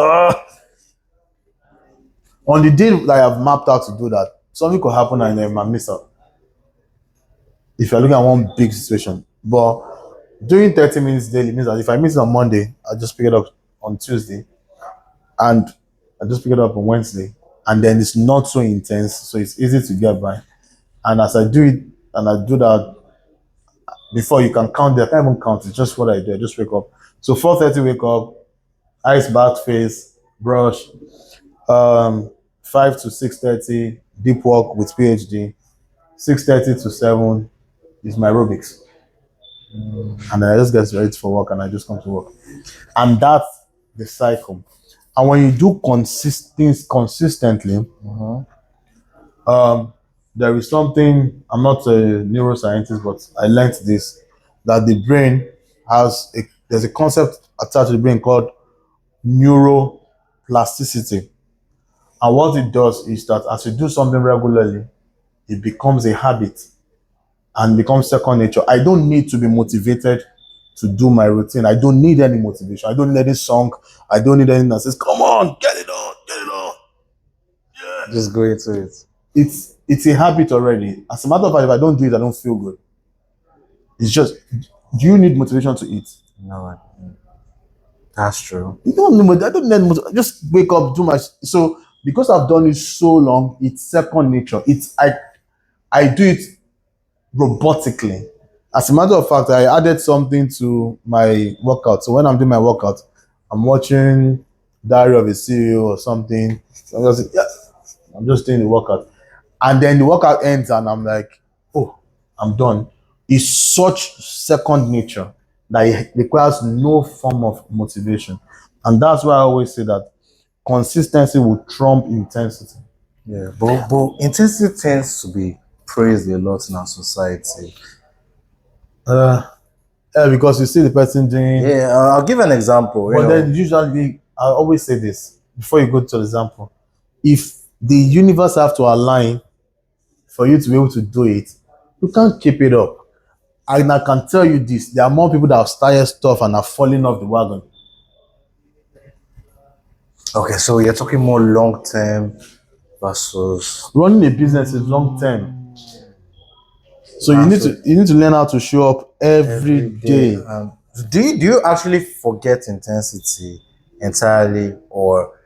On the day that I have mapped out to do that, something could happen and then I miss out. If you're looking at one big situation. But doing 30 minutes daily means that if I miss it on Monday, I just pick it up on Tuesday. And I just pick it up on Wednesday. And then it's not so intense, so it's easy to get by. And as I do it, and I do that before you can count it, I can't even count. It's just what I do. I just wake up. So 4:30 wake up, ice bath face, brush. 5 to 6:30 deep work with PhD. 6:30 to 7 is my aerobics. And then I just get ready for work and I just come to work. And that's the cycle. And when you do consistently, there is something, I'm not a neuroscientist, but I learned this, that the brain there's a concept attached to the brain called neuroplasticity. And what it does is that as you do something regularly, it becomes a habit and becomes second nature. I don't need to be motivated to do my routine. I don't need any motivation. I don't need any song. I don't need anything that says, come on, get it on, get it on. Yeah. Just go into it. It's a habit already. As a matter of fact, if I don't do it, I don't feel good. It's just, do you need motivation to eat? No, that's true. You don't need, I don't need motivation. Just wake up, do my, so because I've done it so long, it's second nature. I do it robotically. As a matter of fact, I added something to my workout. So when I'm doing my workout, I'm watching Diary of a CEO or something. I'm just doing the workout. And then the workout ends and I'm like, oh, I'm done. It's such second nature that it requires no form of motivation. And that's why I always say that consistency will trump intensity. Yeah, but intensity tends to be praised a lot in our society. Because you see the person doing. Yeah, I'll give an example. But then usually, I always say this before you go to the example. If the universe have to align for you to be able to do it, you can't keep it up. And I can tell you this: there are more people that have started stuff and are falling off the wagon. Okay, so you're talking more long term versus running a business is long term. So you need to learn how to show up every day. Do you actually forget intensity entirely, or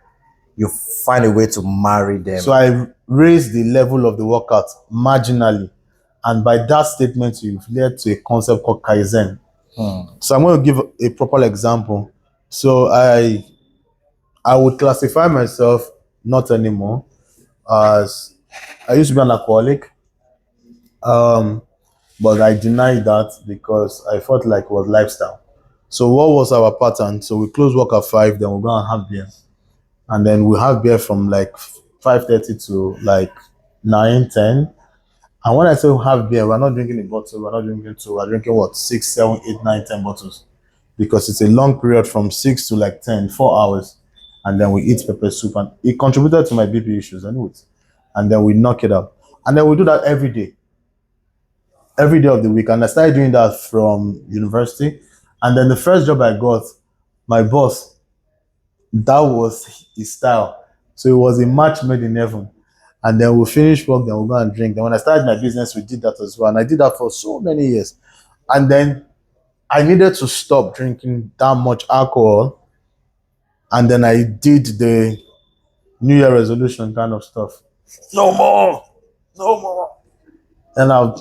you find a way to marry them? So I raise the level of the workout marginally, and by that statement, you've led to a concept called Kaizen. So I'm going to give a proper example. So I would classify myself not anymore as I used to be an alcoholic. But I denied that because I felt like it was lifestyle. So what was our pattern? So we close work at 5, then we'll go and have beer. And then we have beer from like 5:30 to like 9, 10. And when I say we have beer, we're not drinking a bottle, we're not drinking two, we're drinking what, 6, 7, 8, 9, 10 bottles. Because it's a long period from 6 to like 10, 4 hours. And then we eat pepper soup. And it contributed to my BP issues anyways. And then we knock it out. And then we do that every day of the week. And I started doing that from university. And then the first job I got, my boss, that was his style. So it was a match made in heaven. And then we'll finish work, then we'll go and drink. Then when I started my business, we did that as well. And I did that for so many years. And then I needed to stop drinking that much alcohol, and then I did the New Year resolution kind of stuff. No more, no more. And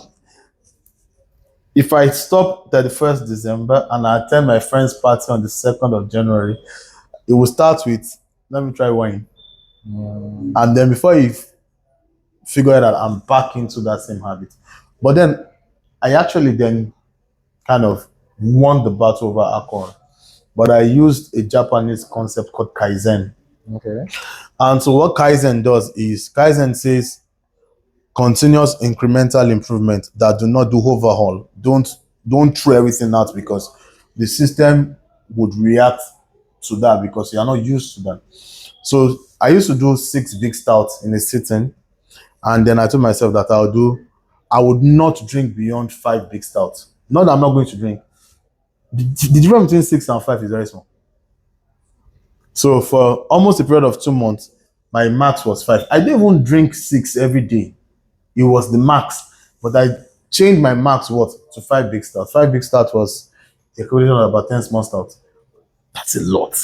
if I stop 31st December and I attend my friend's party on the 2nd of January, it will start with, let me try wine. And then before you figure it out, I'm back into that same habit. But then I actually then kind of won the battle over alcohol. But I used a Japanese concept called Kaizen. Okay. And so what Kaizen does is Kaizen says continuous incremental improvement that do not do overhaul. Don't throw everything out because the system would react to that because you are not used to that. So I used to do 6 big stouts in a sitting, and then I told myself that I would not drink beyond 5 big stouts. Not that I'm not going to drink. The difference between 6 and 5 is very small. So for almost a period of 2 months, my max was 5. I didn't even drink 6 every day. It was the max. But I changed my max what to 5 big stouts. 5 big stouts was the equivalent of about 10 small stouts. That's a lot.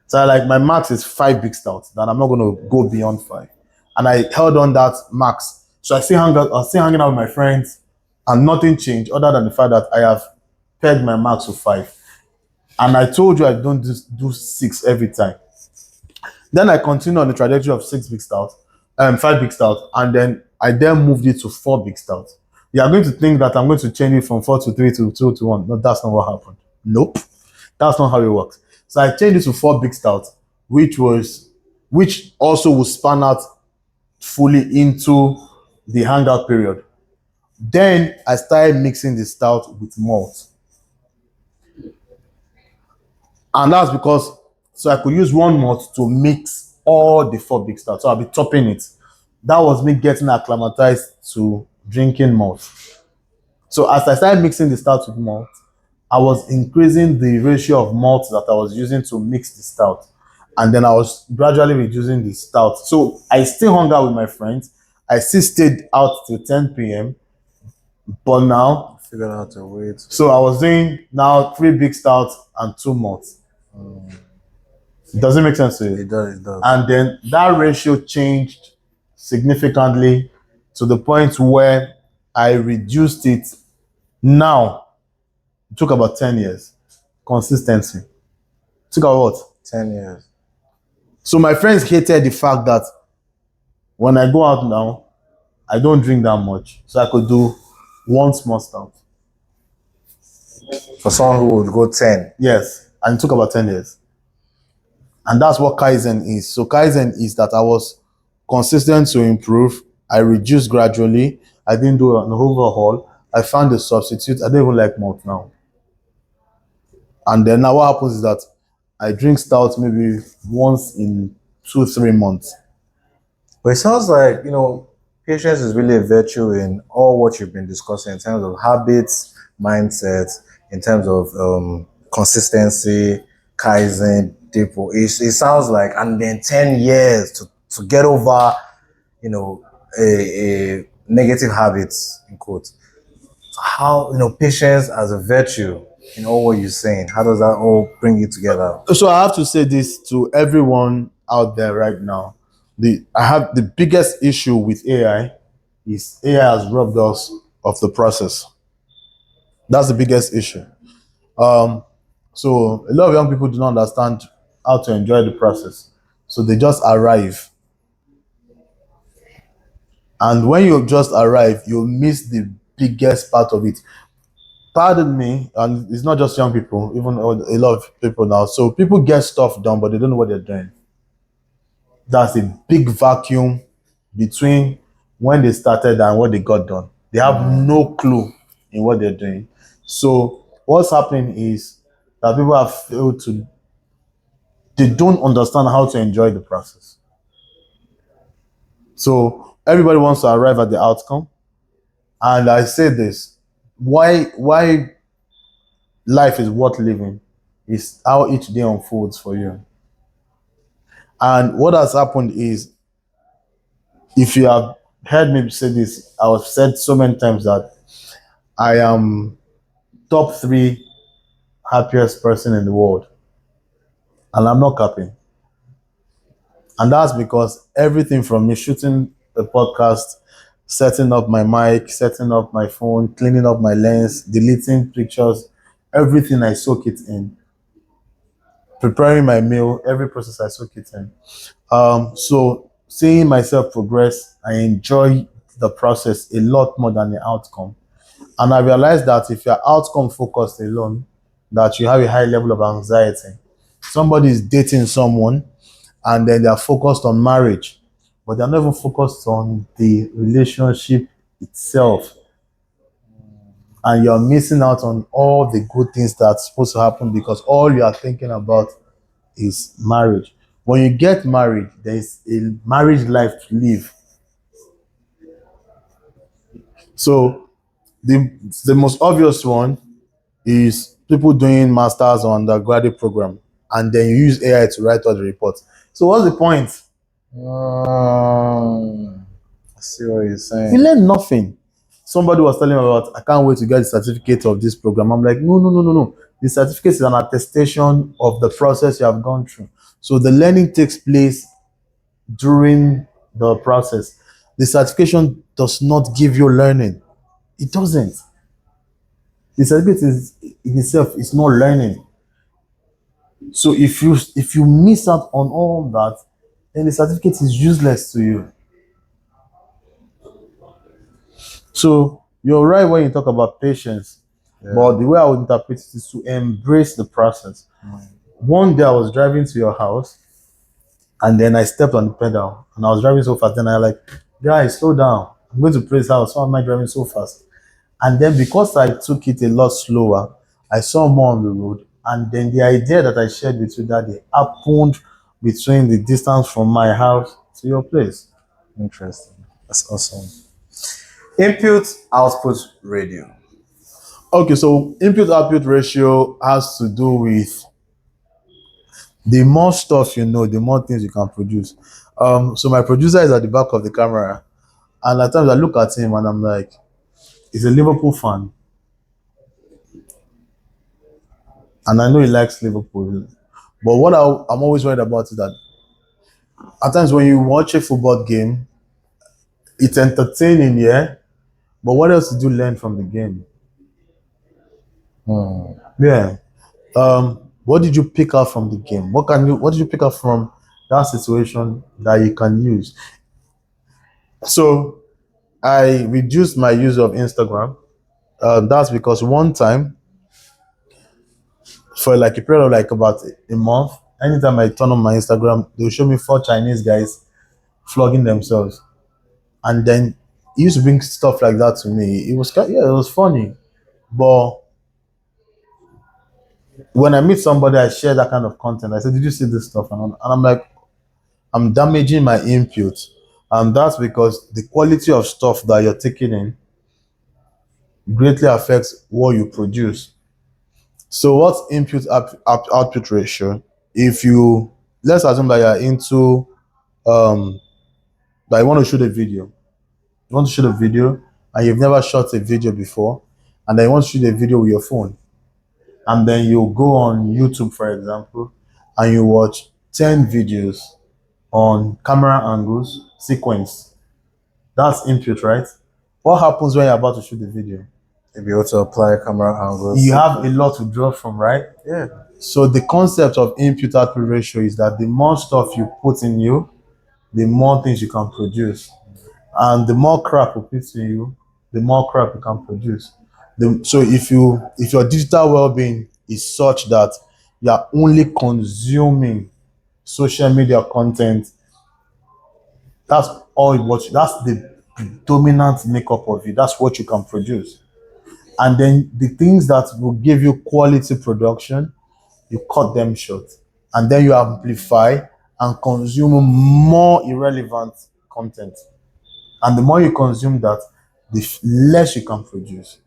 So I like my max is 5 big stouts. Then I'm not gonna go beyond 5. And I held on that max. So I was still hanging out with my friends and nothing changed other than the fact that I have pegged my max to 5. And I told you I don't do 6 every time. Then I continued on the trajectory of 6 big stouts, 5 big stouts, and then I then moved it to 4 big stouts. You are going to think that I'm going to change it from 4 to 3 to 2 to 1. No, that's not what happened. Nope, that's not how it works. So I changed it to 4 big stouts, which also will span out fully into the hangout period. Then I started mixing the stout with malt. And that's because so I could use one malt to mix all the 4 big stouts. So I'll be topping it. That was me getting acclimatized to drinking malt. So as I started mixing the stout with malt, I was increasing the ratio of malt that I was using to mix the stout. And then I was gradually reducing the stout. So I still hung out with my friends. I still stayed out till 10 p.m. But now, Figured out a way to. so I was doing now 3 big stouts and 2 malts. Does it make sense to you? It does. It does. And then that ratio changed significantly to the point where I reduced it. Now, it took about 10 years. Consistency. It took about what? 10 years. So my friends hated the fact that when I go out now, I don't drink that much. So I could do one small stout. For someone who would go 10. Yes. And it took about 10 years. And that's what Kaizen is. So Kaizen is that I was consistent to improve. I reduced gradually. I didn't do an overhaul. I found a substitute. I don't even like malt now. And then now what happens is that I drink stout maybe once in 2, 3 months. But it sounds like, patience is really a virtue in all what you've been discussing in terms of habits, mindset, in terms of consistency, Kaizen, Depo. It sounds like, and then 10 years to get over, a negative habits, in quotes. How, patience as a virtue in all what you're saying, how does that all bring it together? So I have to say this to everyone out there right now. I have the biggest issue with AI is AI has robbed us of the process. That's the biggest issue. So a lot of young people do not understand how to enjoy the process. So they just arrive. And when you just arrive, you miss the biggest part of it. Pardon me, and it's not just young people, even a lot of people now. So people get stuff done, but they don't know what they're doing. That's a big vacuum between when they started and what they got done. They have no clue in what they're doing. So what's happening is that people have failed to, they don't understand how to enjoy the process. So everybody wants to arrive at the outcome. And I say this, why life is worth living is how each day unfolds for you. And what has happened is, if you have heard me say this, I have said so many times that I am top 3 happiest person in the world. And I'm not capping. And that's because everything from me shooting the podcast, setting up my mic, setting up my phone, cleaning up my lens, deleting pictures, everything I soak it in. Preparing my meal, every process I soak it in. So seeing myself progress, I enjoy the process a lot more than the outcome. And I realized that if you're outcome focused alone, that you have a high level of anxiety. Somebody is dating someone and then they are focused on marriage, but they're not even focused on the relationship itself. And you're missing out on all the good things that's supposed to happen because all you are thinking about is marriage. When you get married, there is a marriage life to live. So the most obvious one is people doing masters or undergraduate program, and then you use AI to write all the reports. So what's the point? I see what you're You saying. learn nothing. Somebody was telling me about, I can't wait to get the certificate of this program. I'm like, no, no, no, no, no. The certificate is an attestation of the process you have gone through. So the learning takes place during the process. The certification does not give you learning. It doesn't. The certificate is in itself is not learning. So if you miss out on all that, then the certificate is useless to you. So you're right when you talk about patience, but the way I would interpret it is to embrace the process. One day I was driving to your house, and then I stepped on the pedal, and I was driving so fast. Then I like, guys, slow down. I'm going to praise house. Why am I driving so fast? And then because I took it a lot slower, I saw more on the road. And then the idea that I shared with you that day happened between the distance from my house to your place. Interesting. That's awesome. Input output radio. Okay, so input output ratio has to do with the more stuff you know, the more things you can produce. So my producer is at the back of the camera, and at times I look at him and I'm like, he's a Liverpool fan, and I know he likes Liverpool. But what I'm always worried about is that at times when you watch a football game, it's entertaining, yeah. But what else did you learn from the game? Yeah. What did you pick up from the game? What did you pick up from that situation that you can use? So I reduced my use of Instagram. That's because one time, for like a period of like about a month, anytime I turn on my Instagram, they'll show me four Chinese guys flogging themselves. And then he used to bring stuff like that to me. It was yeah, it was funny. But when I meet somebody, I share that kind of content. I said, "Did you see this stuff?" And I'm like, I'm damaging my input, and that's because the quality of stuff that you're taking in greatly affects what you produce. So, what's output ratio? If you let's assume that you're into that you want to shoot a video, you want to shoot a video, and you've never shot a video before, and then you want to shoot a video with your phone, and then you go on YouTube, for example, and you watch 10 videos on camera angles sequence. That's input, right? What happens when you're about to shoot the video? You'll be able to apply camera angles. You have a lot to draw from, right? Yeah. So the concept of input output ratio is that the more stuff you put in you, the more things you can produce. And the more crap you put in you, the more crap you can produce. So if your digital well-being is such that you are only consuming social media content, that's that's the dominant makeup of you. That's what you can produce. And then the things that will give you quality production, you cut them short. And then you amplify and consume more irrelevant content. And the more you consume that, the less you can produce.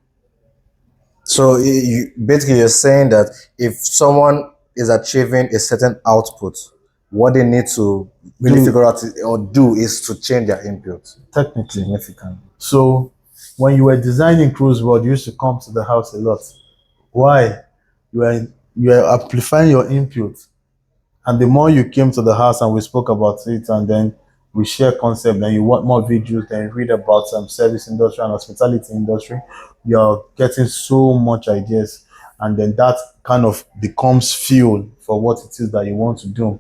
So basically, you're saying that if someone is achieving a certain output, what they need to really figure out or do is to change their input. Technically. Significant. So when you were designing Cruise World, you used to come to the house a lot. Why? You are amplifying your input. And the more you came to the house and we spoke about it, and then we share concept, then you want more videos, then you read about some service industry and hospitality industry, you're getting so much ideas, and then that kind of becomes fuel for what it is that you want to do.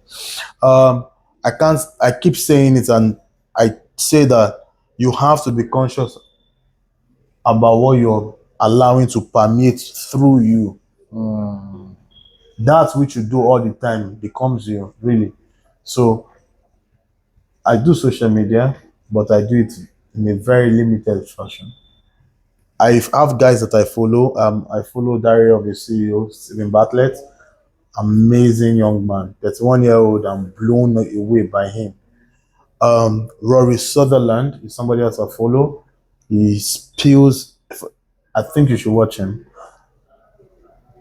Um, I can't. I keep saying it, and I say that you have to be conscious about what you're allowing to permeate through you. Mm. That which you do all the time becomes you, really. So I do social media, but I do it in a very limited fashion. I have guys that I follow. I follow Diary of a CEO, Stephen Bartlett, amazing young man. 31 year old. I'm blown away by him. Rory Sutherland is somebody else I follow. He spills. I think you should watch him.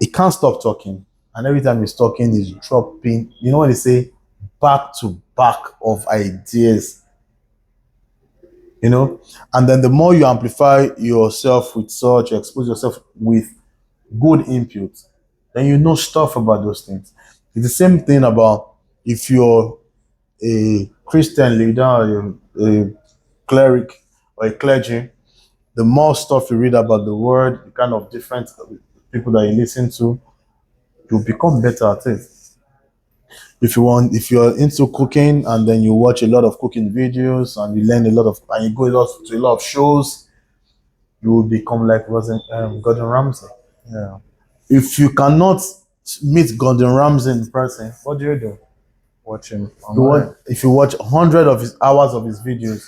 He can't stop talking, and every time he's talking, he's dropping. You know what they say, back to back of ideas. You know, and then the more you amplify yourself with such, expose yourself with good input, then you know stuff about those things. It's the same thing about if you're a Christian leader, or a cleric, or a clergy. The more stuff you read about the word, the kind of different people that you listen to, you'll become better at it. If you're into cooking and then you watch a lot of cooking videos and you learn a lot of, and you go to a lot of shows, you will become like Gordon Ramsay. Yeah. If you cannot meet Gordon Ramsay in person, what do you do? Watching online. If you watch 100 of his hours of his videos,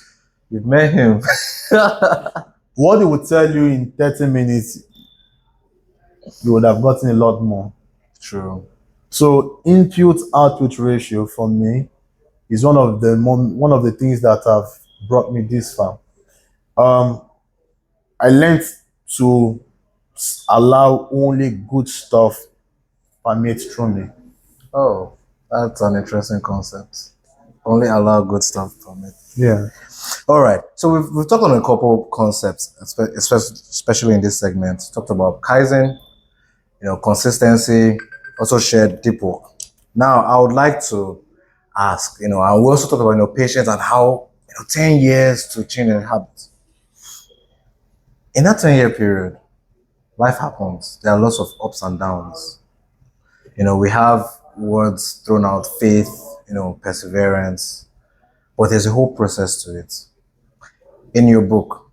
You've met him. what he would tell you in 30 minutes, you would have gotten a lot more. True. So input output ratio for me is one of the things that have brought me this far. Um, I learned to allow only good stuff permeate through me. Oh, that's an interesting concept. Only allow good stuff from it. Yeah. All right. So we've talked on a couple concepts, especially in this segment. Talked about Kaizen, consistency, also shared deep work. Now, I would like to ask, and we also talked about, patience and how, 10 years to change a habit. In that 10-year period, life happens. There are lots of ups and downs. We have words thrown out, faith, perseverance, but there's a whole process to it. In your book,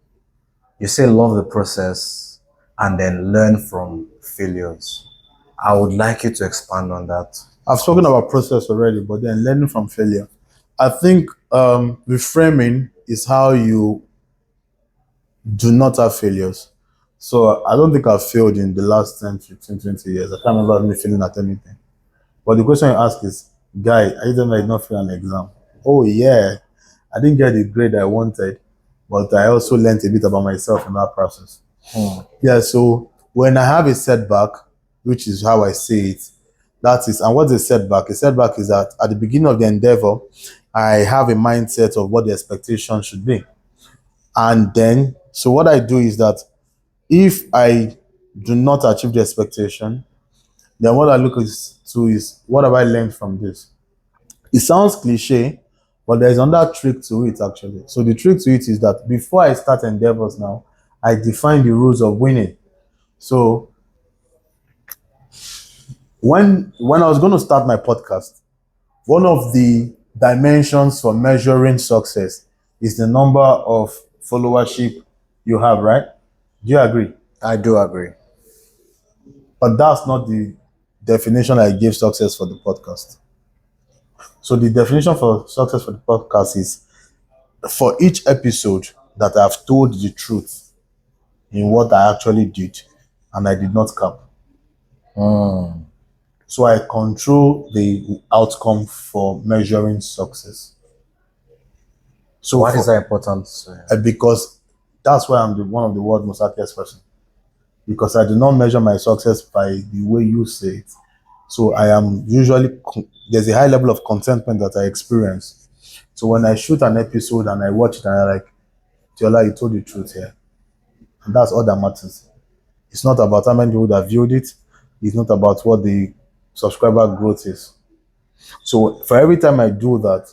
you say love the process and then learn from failures. I would like you to expand on that. I've spoken about process already, but then learning from failure. I think reframing is how you do not have failures. So I don't think I've failed in the last 10, 15, 20 years. I can't remember me failing at anything. But the question you ask is, guy, are you telling me I did not fail an exam? Oh yeah, I didn't get the grade I wanted, but I also learned a bit about myself in that process. Yeah, so when I have a setback, which is how I see it, that is, and what's a setback? A setback is that at the beginning of the endeavor, I have a mindset of what the expectation should be. And then, so what I do is that if I do not achieve the expectation, then what I look to is what have I learned from this? It sounds cliche, but there's another trick to it actually. So the trick to it is that before I start endeavors now, I define the rules of winning. So when I was going to start my podcast, one of the dimensions for measuring success is the number of followership you have, right? Do you agree? I do agree. But that's not the definition I gave success for the podcast. So the definition for success for the podcast is for each episode that I've told the truth in what I actually did and I did not cap. So I control the outcome for measuring success. So Why is that important? because that's why I'm one of the world's most happiest person. Because I do not measure my success by the way you say it. So I am usually there's a high level of contentment that I experience. So when I shoot an episode and I watch it and I'm like, Tiola, you told the truth here. And that's all that matters. It's not about how many people that viewed it. It's not about what the subscriber growth is. So for every time I do that,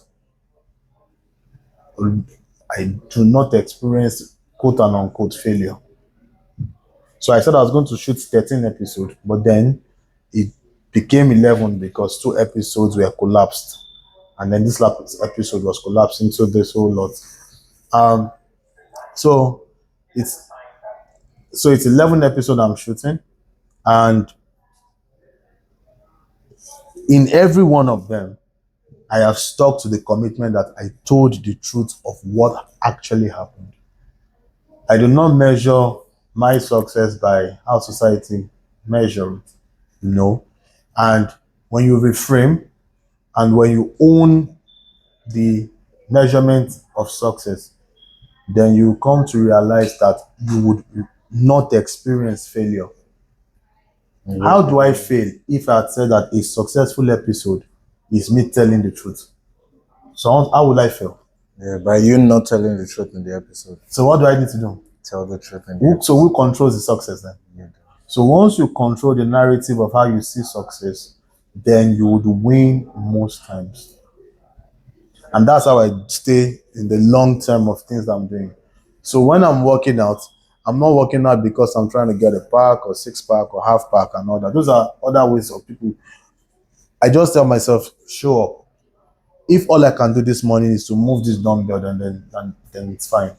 I do not experience quote and unquote failure. So I said I was going to shoot 13 episodes, but then it became 11 because 2 episodes were collapsed. And then this last episode was collapsed into this whole lot. Um, so it's it's 11 episodes I'm shooting, and in every one of them, I have stuck to the commitment that I told the truth of what actually happened. I do not measure my success by how society measures it. No. And when you reframe and when you own the measurement of success, then you come to realize that you would not experience failure. How do I fail if I had said that a successful episode is me telling the truth? So how will I fail? Yeah, by you not telling the truth in the episode. So what do I need to do? Tell the truth in the episode. So who controls the success then? Yeah. So once you control the narrative of how you see success, then you would win most times. And that's how I stay in the long term of things that I'm doing. So when I'm working out, I'm not working out because I'm trying to get a pack or six pack or half pack and all that. Those are other ways of people. I just tell myself, show up. If all I can do this morning is to move this dumbbell, then it's fine.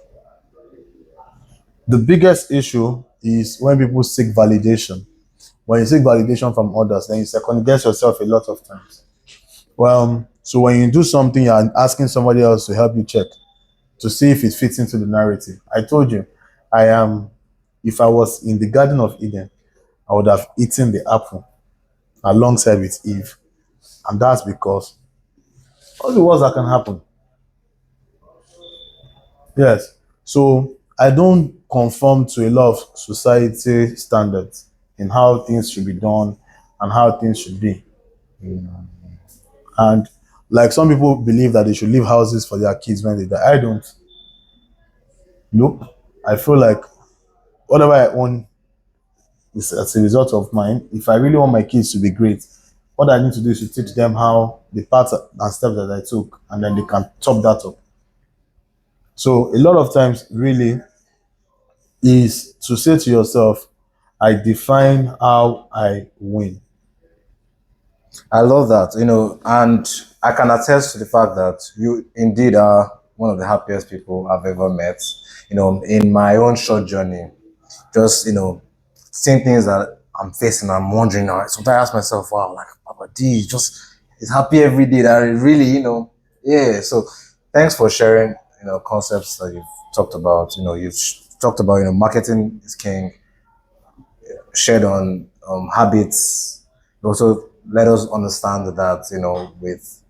The biggest issue is when people seek validation. When you seek validation from others, then you second guess yourself a lot of times. Well, so when you do something, you're asking somebody else to help you check to see if it fits into the narrative. I told you, if I was in the Garden of Eden, I would have eaten the apple alongside with Eve. And that's because all the worst that can happen. Yes. So I don't conform to a lot of society standards in how things should be done and how things should be. And like some people believe that they should leave houses for their kids when they die. I don't. Nope. I feel like whatever I own is as a result of mine. If I really want my kids to be great, what I need to do is to teach them how the paths and steps that I took, and then they can top that up. So a lot of times, really, is to say to yourself, I define how I win. I love that, and I can attest to the fact that you indeed are one of the happiest people I've ever met. In my own short journey, just, seeing things that I'm facing, I'm wondering now. Sometimes I ask myself, wow, like Papa D is happy every day that it really, yeah. So thanks for sharing, concepts that you've talked about. You've talked about, marketing is king, shared on habits. You also let us understand that, with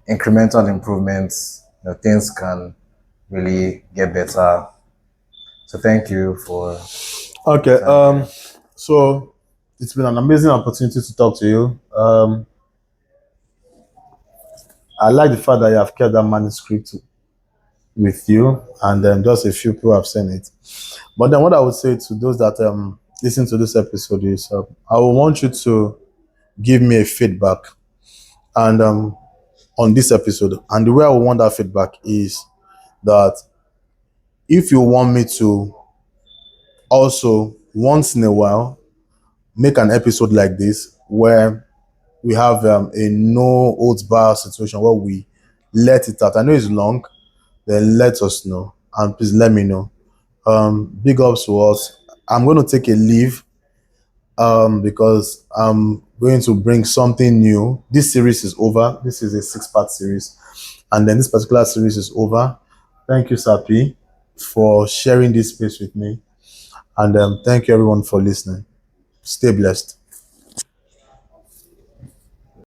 incremental improvements, things can really get better. So thank you for Okay. So it's been an amazing opportunity to talk to you. I like the fact that you have kept that manuscript with you, and just a few people have seen it. But then, what I would say to those that listen to this episode is, I would want you to give me a feedback, and on this episode. And the way I would want that feedback is that if you want me to also once in a while make an episode like this where we have a no holds bar situation where we let it out. I know it's long, then let us know, and please let me know. Big ups to us. I'm going to take a leave because I'm going to bring something new. This series is over. This is a 6-part series, and then this particular series is over. Thank you, Sapi, for sharing this space with me, and thank you everyone for listening. Stay blessed.